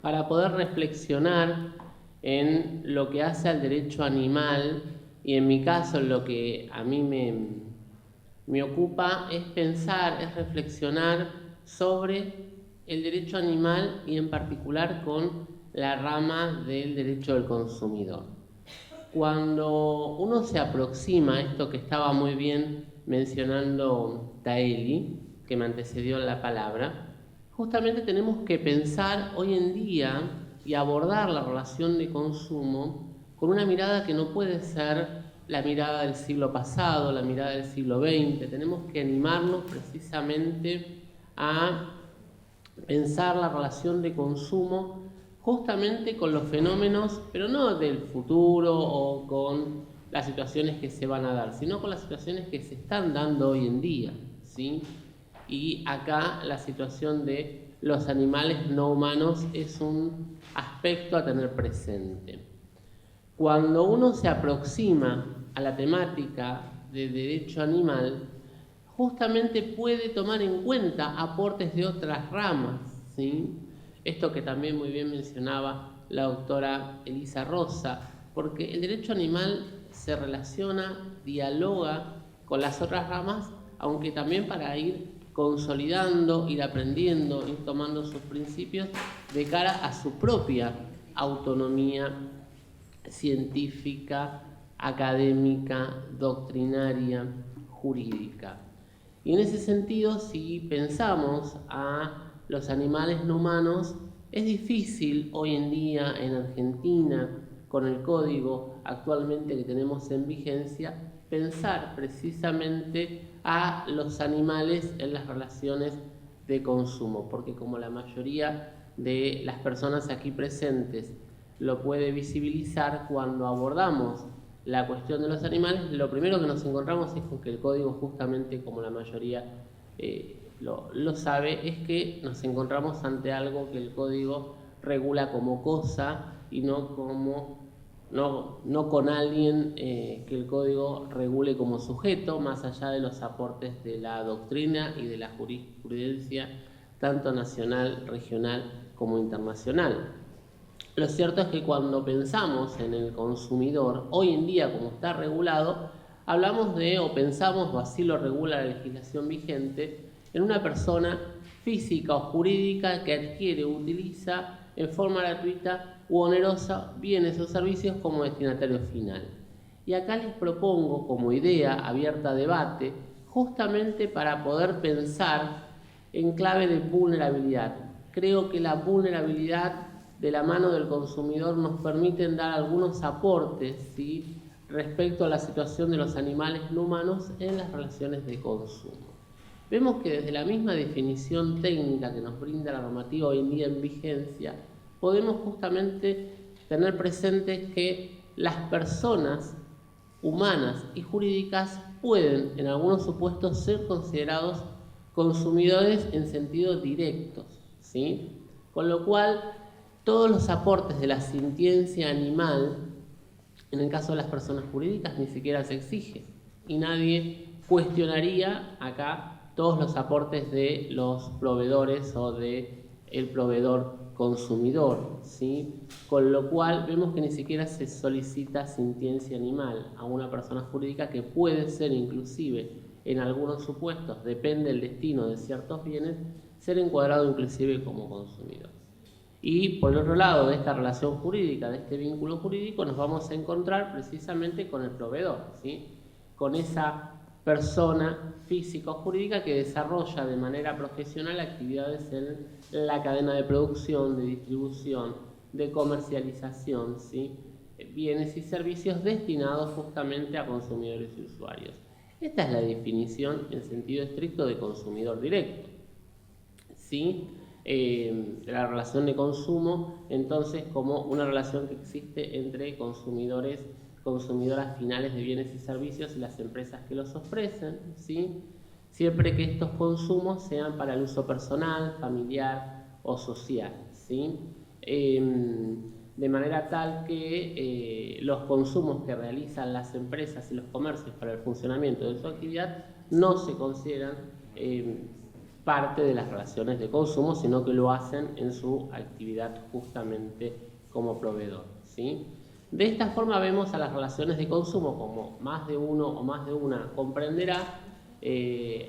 para poder reflexionar en lo que hace al derecho animal, y en mi caso lo que a mí me ocupa es pensar, es reflexionar sobre el derecho animal y en particular con la rama del derecho del consumidor. Cuando uno se aproxima a esto que estaba muy bien mencionando Taeli, que me antecedió la palabra, justamente tenemos que pensar hoy en día y abordar la relación de consumo con una mirada que no puede ser la mirada del siglo pasado, la mirada del siglo XX. Tenemos que animarnos precisamente a pensar la relación de consumo justamente con los fenómenos, pero no del futuro o con las situaciones que se van a dar, sino con las situaciones que se están dando hoy en día, ¿sí? Y acá la situación de los animales no humanos es un aspecto a tener presente. Cuando uno se aproxima a la temática de derecho animal, justamente puede tomar en cuenta aportes de otras ramas, ¿sí? Esto que también muy bien mencionaba la doctora Elisa Rosa, porque el derecho animal se relaciona, dialoga con las otras ramas, aunque también para ir consolidando, ir aprendiendo, ir tomando sus principios de cara a su propia autonomía científica, académica, doctrinaria, jurídica. Y en ese sentido, si pensamos a los animales no humanos, es difícil hoy en día en Argentina, con el código actualmente que tenemos en vigencia, pensar precisamente a los animales en las relaciones de consumo, porque como la mayoría de las personas aquí presentes lo puede visibilizar, cuando abordamos la cuestión de los animales, lo primero que nos encontramos es con que el código, justamente como la mayoría lo sabe, es que nos encontramos ante algo que el código regula como cosa y no con alguien que el código regule como sujeto, más allá de los aportes de la doctrina y de la jurisprudencia, tanto nacional, regional como internacional. Lo cierto es que cuando pensamos en el consumidor, hoy en día como está regulado, hablamos de, o pensamos, o así lo regula la legislación vigente, en una persona física o jurídica que adquiere o utiliza en forma gratuita u onerosa bienes o servicios como destinatario final. Y acá les propongo como idea abierta a debate, justamente para poder pensar en clave de vulnerabilidad. Creo que la vulnerabilidad de la mano del consumidor nos permiten dar algunos aportes, ¿sí?, respecto a la situación de los animales no humanos en las relaciones de consumo. Vemos que desde la misma definición técnica que nos brinda la normativa hoy en día en vigencia, podemos justamente tener presente que las personas humanas y jurídicas pueden, en algunos supuestos, ser considerados consumidores en sentido directo, ¿sí? Con lo cual, todos los aportes de la sintiencia animal, en el caso de las personas jurídicas, ni siquiera se exige, y nadie cuestionaría acá todos los aportes de los proveedores o de el proveedor consumidor, ¿sí? Con lo cual vemos que ni siquiera se solicita sintiencia animal a una persona jurídica, que puede ser inclusive en algunos supuestos, depende del destino de ciertos bienes, ser encuadrado inclusive como consumidor. Y por el otro lado de esta relación jurídica, de este vínculo jurídico, nos vamos a encontrar precisamente con el proveedor, ¿sí? Con esa persona física o jurídica que desarrolla de manera profesional actividades en la cadena de producción, de distribución, de comercialización, ¿sí?, bienes y servicios destinados justamente a consumidores y usuarios. Esta es la definición en sentido estricto de consumidor directo, ¿sí? La relación de consumo, entonces, como una relación que existe entre consumidoras finales de bienes y servicios y las empresas que los ofrecen, ¿sí?, siempre que estos consumos sean para el uso personal, familiar o social, ¿sí? de manera tal que los consumos que realizan las empresas y los comercios para el funcionamiento de su actividad no se consideran parte de las relaciones de consumo, sino que lo hacen en su actividad justamente como proveedor, ¿sí? De esta forma vemos a las relaciones de consumo como más de uno o más de una comprenderá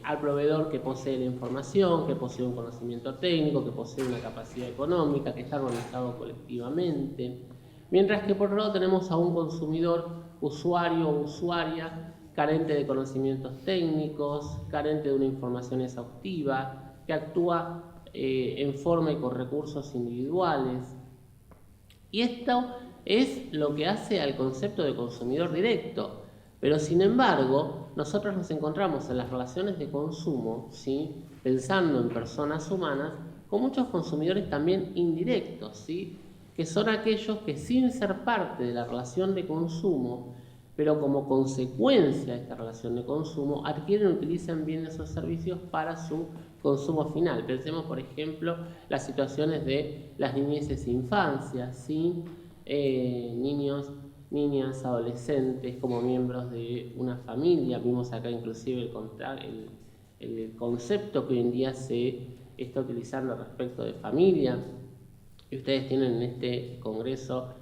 al proveedor que posee la información, que posee un conocimiento técnico, que posee una capacidad económica, que está organizado colectivamente, mientras que por otro lado tenemos a un consumidor, usuario o usuaria, carente de conocimientos técnicos, carente de una información exhaustiva, que actúa en forma y con recursos individuales. Y esto es lo que hace al concepto de consumidor directo. Pero sin embargo, nosotros nos encontramos en las relaciones de consumo, ¿sí?, pensando en personas humanas, con muchos consumidores también indirectos, ¿sí?, que son aquellos que sin ser parte de la relación de consumo, pero como consecuencia de esta relación de consumo, adquieren y utilizan bienes o servicios para su consumo final. Pensemos, por ejemplo, las situaciones de las niñeces e infancias, ¿sí?, niños, niñas, adolescentes como miembros de una familia. Vimos acá inclusive el concepto que hoy en día se está utilizando respecto de familia. Y ustedes tienen en este congreso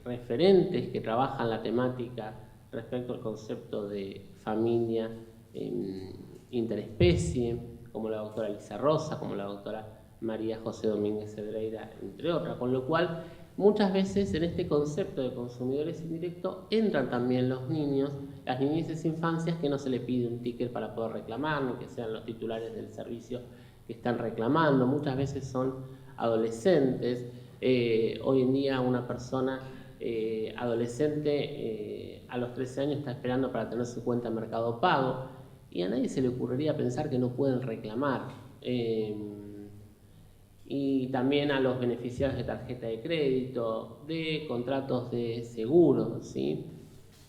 referentes que trabajan la temática respecto al concepto de familia interespecie, como la doctora Elisa Rosa, como la doctora María José Domínguez Cedreira, entre otras, con lo cual muchas veces en este concepto de consumidores indirectos entran también los niños, las niñeces e infancias, que no se le pide un ticket para poder reclamar, ni que sean los titulares del servicio que están reclamando. Muchas veces son adolescentes. Hoy en día una persona adolescente a los 13 años está esperando para tener su cuenta Mercado Pago y a nadie se le ocurriría pensar que no pueden reclamar. Y también a los beneficiarios de tarjeta de crédito, de contratos de seguro, ¿sí?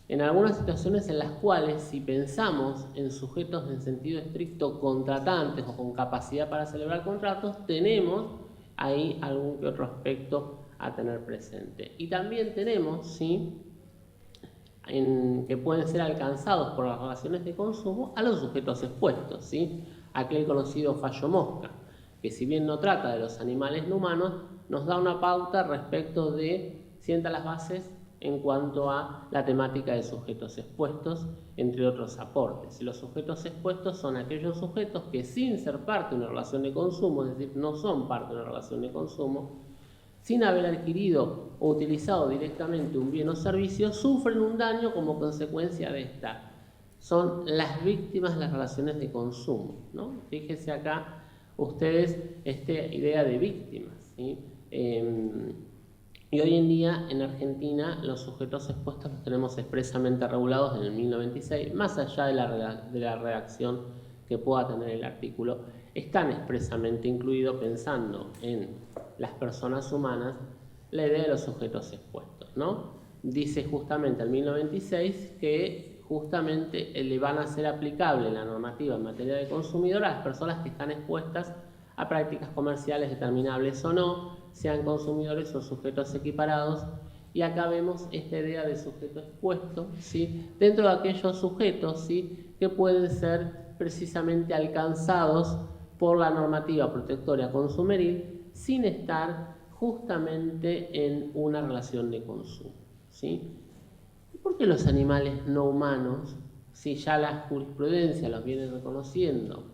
En algunas situaciones en las cuales, si pensamos en sujetos en sentido estricto contratantes o con capacidad para celebrar contratos, tenemos ahí algún que otro aspecto a tener presente. Y también tenemos, ¿sí?, que pueden ser alcanzados por las relaciones de consumo a los sujetos expuestos, ¿sí? Aquel conocido fallo Mosca, que si bien no trata de los animales no humanos, nos da una pauta respecto de, sienta las bases en cuanto a la temática de sujetos expuestos, entre otros aportes. Y los sujetos expuestos son aquellos sujetos que sin ser parte de una relación de consumo, es decir, no son parte de una relación de consumo, sin haber adquirido o utilizado directamente un bien o servicio, sufren un daño como consecuencia de esta. Son las víctimas de las relaciones de consumo, ¿no? Fíjense acá ustedes esta idea de víctimas, ¿sí? Y hoy en día en Argentina los sujetos expuestos los tenemos expresamente regulados en el 1096, más allá de la redacción que pueda tener el artículo, están expresamente incluidos, pensando en las personas humanas, la idea de los sujetos expuestos, ¿no? Dice justamente el 1096 que justamente le van a ser aplicable la normativa en materia de consumidor a las personas que están expuestas a prácticas comerciales determinables o no, sean consumidores o sujetos equiparados. Y acá vemos esta idea de sujeto expuesto, ¿sí?, dentro de aquellos sujetos, ¿sí?, que pueden ser precisamente alcanzados por la normativa protectora consumeril sin estar justamente en una relación de consumo, ¿sí? ¿Por qué los animales no humanos, si ya la jurisprudencia los viene reconociendo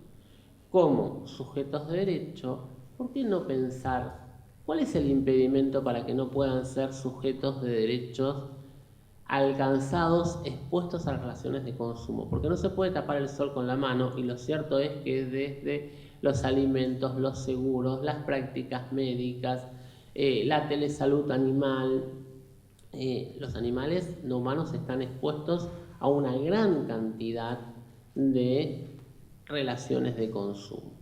como sujetos de derecho, por qué no pensar cuál es el impedimento para que no puedan ser sujetos de derechos alcanzados, expuestos a las relaciones de consumo? Porque no se puede tapar el sol con la mano, y lo cierto es que desde los alimentos, los seguros, las prácticas médicas, la telesalud animal, los animales no humanos están expuestos a una gran cantidad de relaciones de consumo.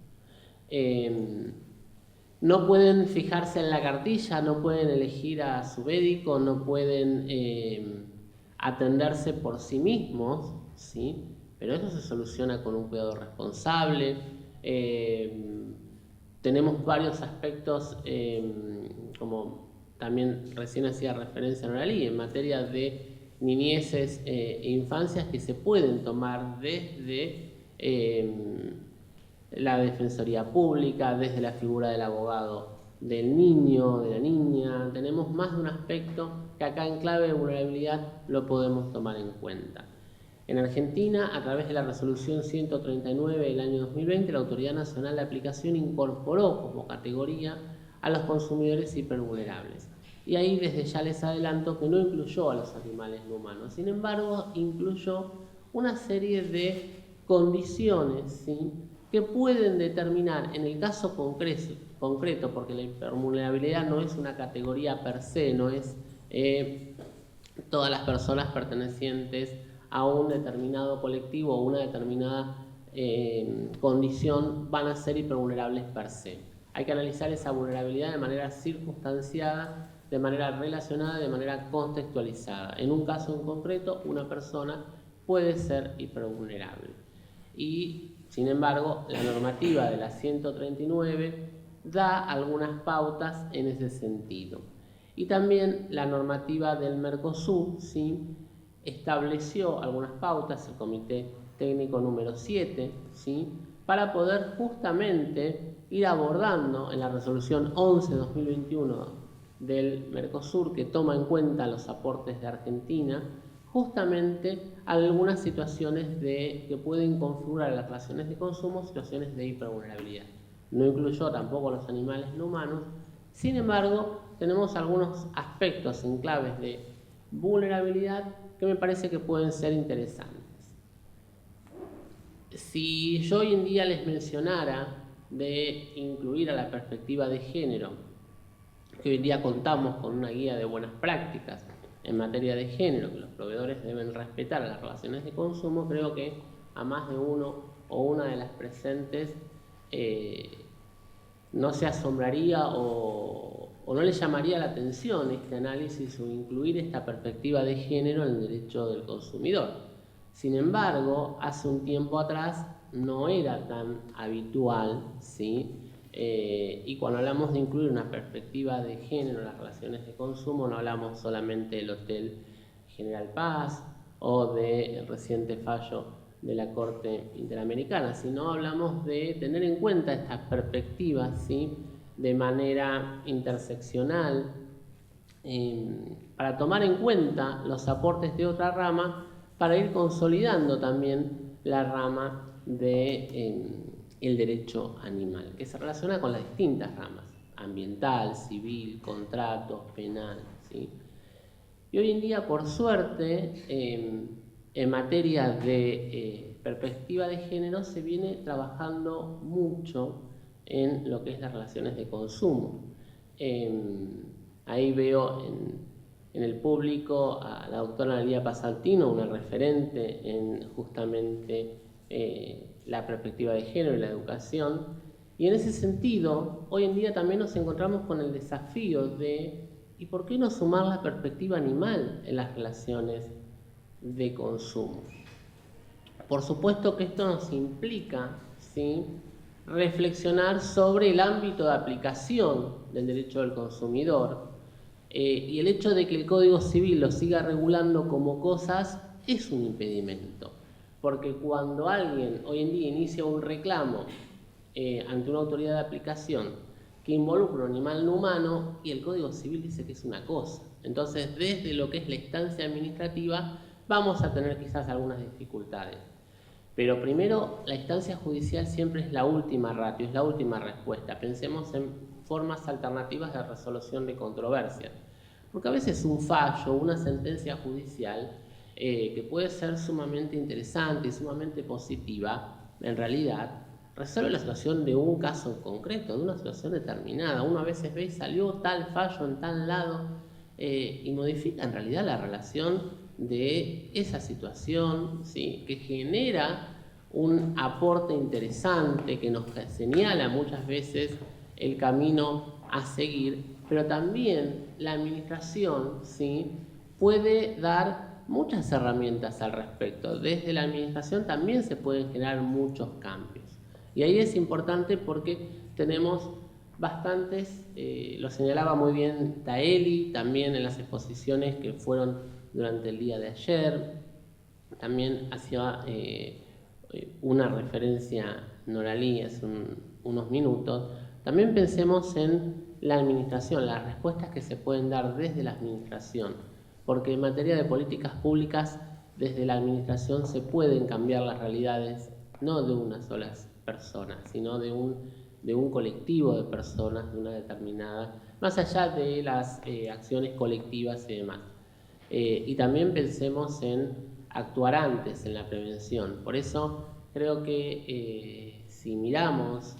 No pueden fijarse en la cartilla, no pueden elegir a su médico, no pueden atenderse por sí mismos, ¿sí? Pero eso se soluciona con un cuidado responsable. Tenemos varios aspectos como también recién hacía referencia a Noralí, en materia de niñeces e infancias que se pueden tomar desde la Defensoría Pública, desde la figura del abogado del niño, de la niña. Tenemos más de un aspecto que acá en clave de vulnerabilidad lo podemos tomar en cuenta. En Argentina, a través de la resolución 139 del año 2020, la Autoridad Nacional de Aplicación incorporó como categoría a los consumidores hipervulnerables. Y ahí desde ya les adelanto que no incluyó a los animales no humanos. Sin embargo, incluyó una serie de condiciones, ¿sí?, que pueden determinar, en el caso concreto, porque la hipervulnerabilidad no es una categoría per se, no es todas las personas pertenecientes a un determinado colectivo o una determinada condición van a ser hipervulnerables per se. Hay que analizar esa vulnerabilidad de manera circunstanciada, de manera relacionada, de manera contextualizada. En un caso en concreto, una persona puede ser hipervulnerable. Y, sin embargo, la normativa de la 139 da algunas pautas en ese sentido. Y también la normativa del Mercosur, ¿sí?, estableció algunas pautas, el Comité Técnico número 7, ¿sí?, para poder justamente ir abordando en la resolución 11/2021 del Mercosur, que toma en cuenta los aportes de Argentina, justamente algunas situaciones que pueden configurar las relaciones de consumo, situaciones de hipervulnerabilidad. No incluyó tampoco los animales no humanos. Sin embargo, tenemos algunos aspectos en claves de vulnerabilidad que me parece que pueden ser interesantes. Si yo hoy en día les mencionara de incluir a la perspectiva de género, que hoy en día contamos con una guía de buenas prácticas en materia de género, que los proveedores deben respetar a las relaciones de consumo, creo que a más de uno o una de las presentes no se asombraría o no le llamaría la atención este análisis o incluir esta perspectiva de género en el derecho del consumidor. Sin embargo, hace un tiempo atrás no era tan habitual, ¿sí? Y cuando hablamos de incluir una perspectiva de género en las relaciones de consumo, no hablamos solamente del Hotel General Paz o del reciente fallo de la Corte Interamericana, sino hablamos de tener en cuenta estas perspectivas, ¿sí?, de manera interseccional, para tomar en cuenta los aportes de otra rama, para ir consolidando también la rama de el derecho animal, que se relaciona con las distintas ramas, ambiental, civil, contrato, penal, ¿sí? Y hoy en día, por suerte, en materia de perspectiva de género se viene trabajando mucho en lo que es las relaciones de consumo. Ahí veo en el público a la doctora Analía Pasaltino, una referente en justamente la perspectiva de género y la educación. Y en ese sentido, hoy en día también nos encontramos con el desafío de ¿y por qué no sumar la perspectiva animal en las relaciones de consumo? Por supuesto que esto nos implica, ¿sí?, reflexionar sobre el ámbito de aplicación del derecho del consumidor, y el hecho de que el Código Civil lo siga regulando como cosas es un impedimento, porque cuando alguien hoy en día inicia un reclamo ante una autoridad de aplicación que involucra un animal no humano, y el Código Civil dice que es una cosa, entonces desde lo que es la instancia administrativa vamos a tener quizás algunas dificultades. Pero primero, la instancia judicial siempre es la última ratio, es la última respuesta. Pensemos en formas alternativas de resolución de controversias. Porque a veces un fallo, una sentencia judicial, que puede ser sumamente interesante y sumamente positiva, en realidad resuelve la situación de un caso en concreto, de una situación determinada. Uno a veces ve y salió tal fallo en tal lado y modifica en realidad la relación de esa situación, ¿sí?, que genera un aporte interesante, que nos señala muchas veces el camino a seguir, pero también la administración, ¿sí?, puede dar muchas herramientas al respecto. Desde la administración también se pueden generar muchos cambios. Y ahí es importante porque tenemos bastantes, lo señalaba muy bien Taeli, también en las exposiciones que fueron durante el día de ayer, también hacía una referencia Noralí hace unos minutos. También pensemos en la administración, las respuestas que se pueden dar desde la administración, porque en materia de políticas públicas, desde la administración se pueden cambiar las realidades, no de una sola persona, sino de un colectivo de personas, de una determinada, más allá de las acciones colectivas y demás. Y también pensemos en actuar antes, en la prevención. Por eso creo que si miramos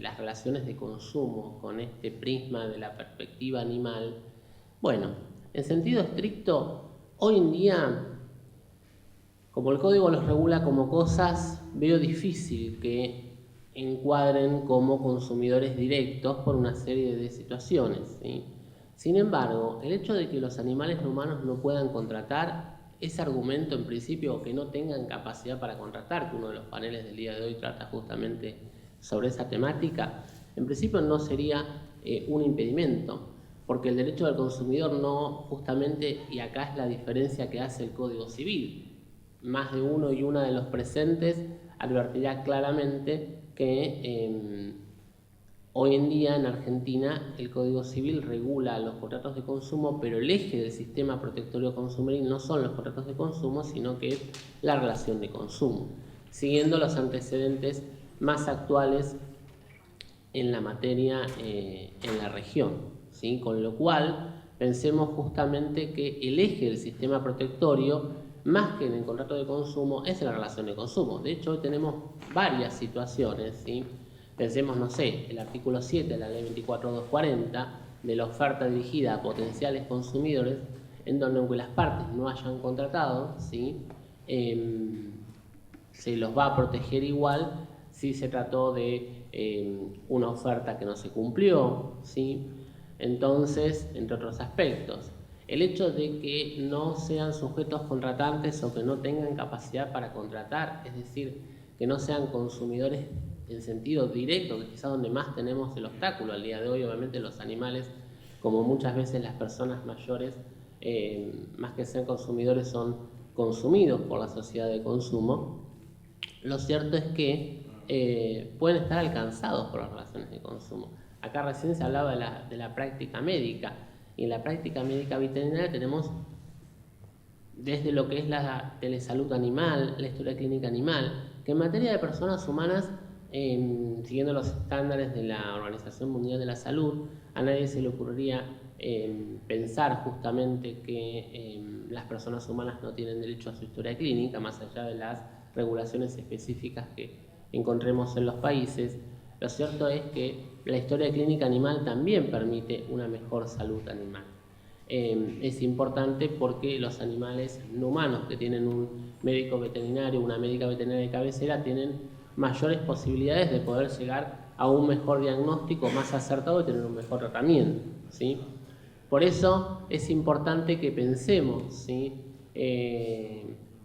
las relaciones de consumo con este prisma de la perspectiva animal, bueno, en sentido estricto, hoy en día, como el código los regula como cosas, veo difícil que encuadren como consumidores directos por una serie de situaciones, ¿sí? Sin embargo, el hecho de que los animales no humanos no puedan contratar, ese argumento en principio, que no tengan capacidad para contratar, que uno de los paneles del día de hoy trata justamente sobre esa temática, en principio no sería un impedimento, porque el derecho del consumidor no, justamente, y acá es la diferencia que hace el Código Civil, más de uno y una de los presentes advertirá claramente que hoy en día en Argentina el Código Civil regula los contratos de consumo, pero el eje del sistema protectorio consumeril no son los contratos de consumo, sino que es la relación de consumo, siguiendo los antecedentes más actuales en la materia en la región, ¿sí? Con lo cual pensemos justamente que el eje del sistema protectorio, más que en el contrato de consumo, es la relación de consumo. De hecho, hoy tenemos varias situaciones, ¿sí? Pensemos, no sé, el artículo 7 de la ley 24240 de la oferta dirigida a potenciales consumidores, en donde aunque las partes no hayan contratado, ¿sí? Se los va a proteger igual si se trató de una oferta que no se cumplió, ¿sí? Entonces, entre otros aspectos, el hecho de que no sean sujetos contratantes o que no tengan capacidad para contratar, es decir, que no sean consumidores en sentido directo, que es quizás donde más tenemos el obstáculo al día de hoy. Obviamente los animales, como muchas veces las personas mayores, más que ser consumidores, son consumidos por la sociedad de consumo. Lo cierto es que pueden estar alcanzados por las relaciones de consumo. Acá recién se hablaba de la práctica médica, y en la práctica médica veterinaria tenemos desde lo que es la telesalud animal, la historia clínica animal, que en materia de personas humanas, siguiendo los estándares de la Organización Mundial de la Salud, a nadie se le ocurriría pensar justamente que las personas humanas no tienen derecho a su historia clínica, más allá de las regulaciones específicas que encontremos en los países. Lo cierto es que la historia clínica animal también permite una mejor salud animal. Es importante porque los animales no humanos que tienen un médico veterinario, una médica veterinaria de cabecera, tienen mayores posibilidades de poder llegar a un mejor diagnóstico más acertado y tener un mejor tratamiento, ¿sí? Por eso es importante que pensemos, ¿sí?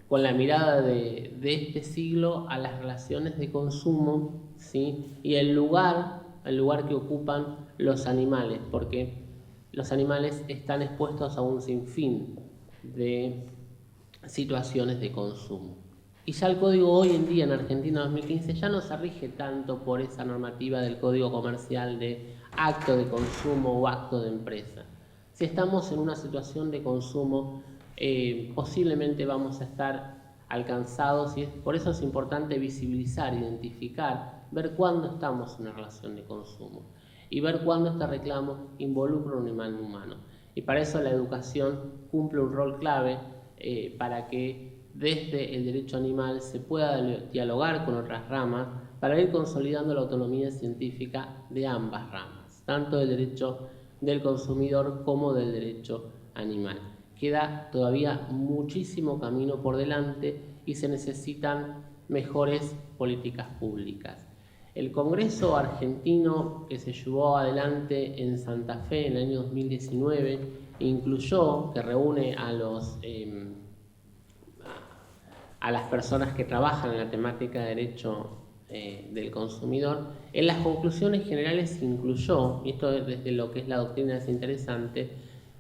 Con la mirada de este siglo a las relaciones de consumo, ¿sí? Y el lugar que ocupan los animales, porque los animales están expuestos a un sinfín de situaciones de consumo. Y ya el código hoy en día en Argentina 2015 ya no se rige tanto por esa normativa del código comercial de acto de consumo o acto de empresa. Si estamos en una situación de consumo, posiblemente vamos a estar alcanzados, y por eso es importante visibilizar, identificar, ver cuándo estamos en una relación de consumo y ver cuándo este reclamo involucra a un animal humano. Y para eso la educación cumple un rol clave para que desde el derecho animal se pueda dialogar con otras ramas para ir consolidando la autonomía científica de ambas ramas, tanto del derecho del consumidor como del derecho animal. Queda todavía muchísimo camino por delante y se necesitan mejores políticas públicas. El Congreso argentino que se llevó adelante en Santa Fe en el año 2019 incluyó, que reúne a las personas que trabajan en la temática de derecho del consumidor. En las conclusiones generales se incluyó, y esto desde lo que es la doctrina es interesante,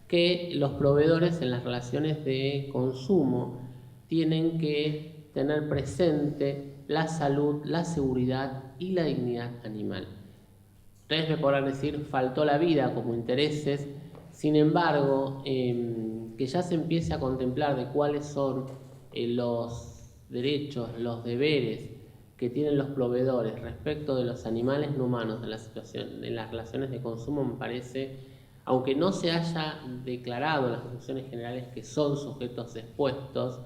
que los proveedores en las relaciones de consumo tienen que tener presente la salud, la seguridad y la dignidad animal. Ustedes me podrán decir, faltó la vida como intereses, sin embargo, que ya se empiece a contemplar de cuáles son los derechos, los deberes que tienen los proveedores respecto de los animales no humanos en las relaciones de consumo, me parece, aunque no se haya declarado en las conclusiones generales que son sujetos expuestos,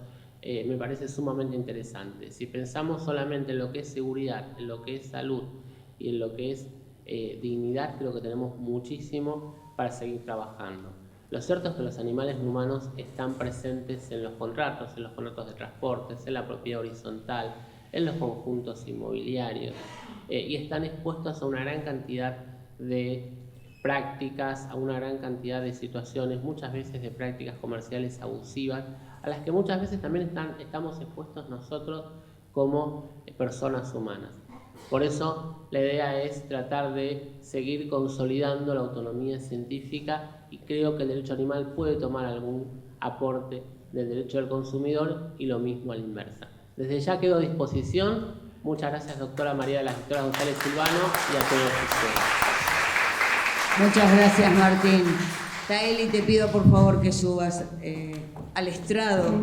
me parece sumamente interesante. Si pensamos solamente en lo que es seguridad, en lo que es salud y en lo que es dignidad, creo que tenemos muchísimo para seguir trabajando. Lo cierto es que los animales no humanos están presentes en los contratos de transportes, en la propiedad horizontal, en los conjuntos inmobiliarios, y están expuestos a una gran cantidad de prácticas, a una gran cantidad de situaciones, muchas veces de prácticas comerciales abusivas, a las que muchas veces también estamos expuestos nosotros como personas humanas. Por eso la idea es tratar de seguir consolidando la autonomía científica, y creo que el derecho animal puede tomar algún aporte del derecho del consumidor y lo mismo a la inversa. Desde ya quedo a disposición. Muchas gracias, doctora María de las Victorias González Silvano, y a todos ustedes. Muchas gracias, Martín. Taeli, te pido por favor que subas al estrado.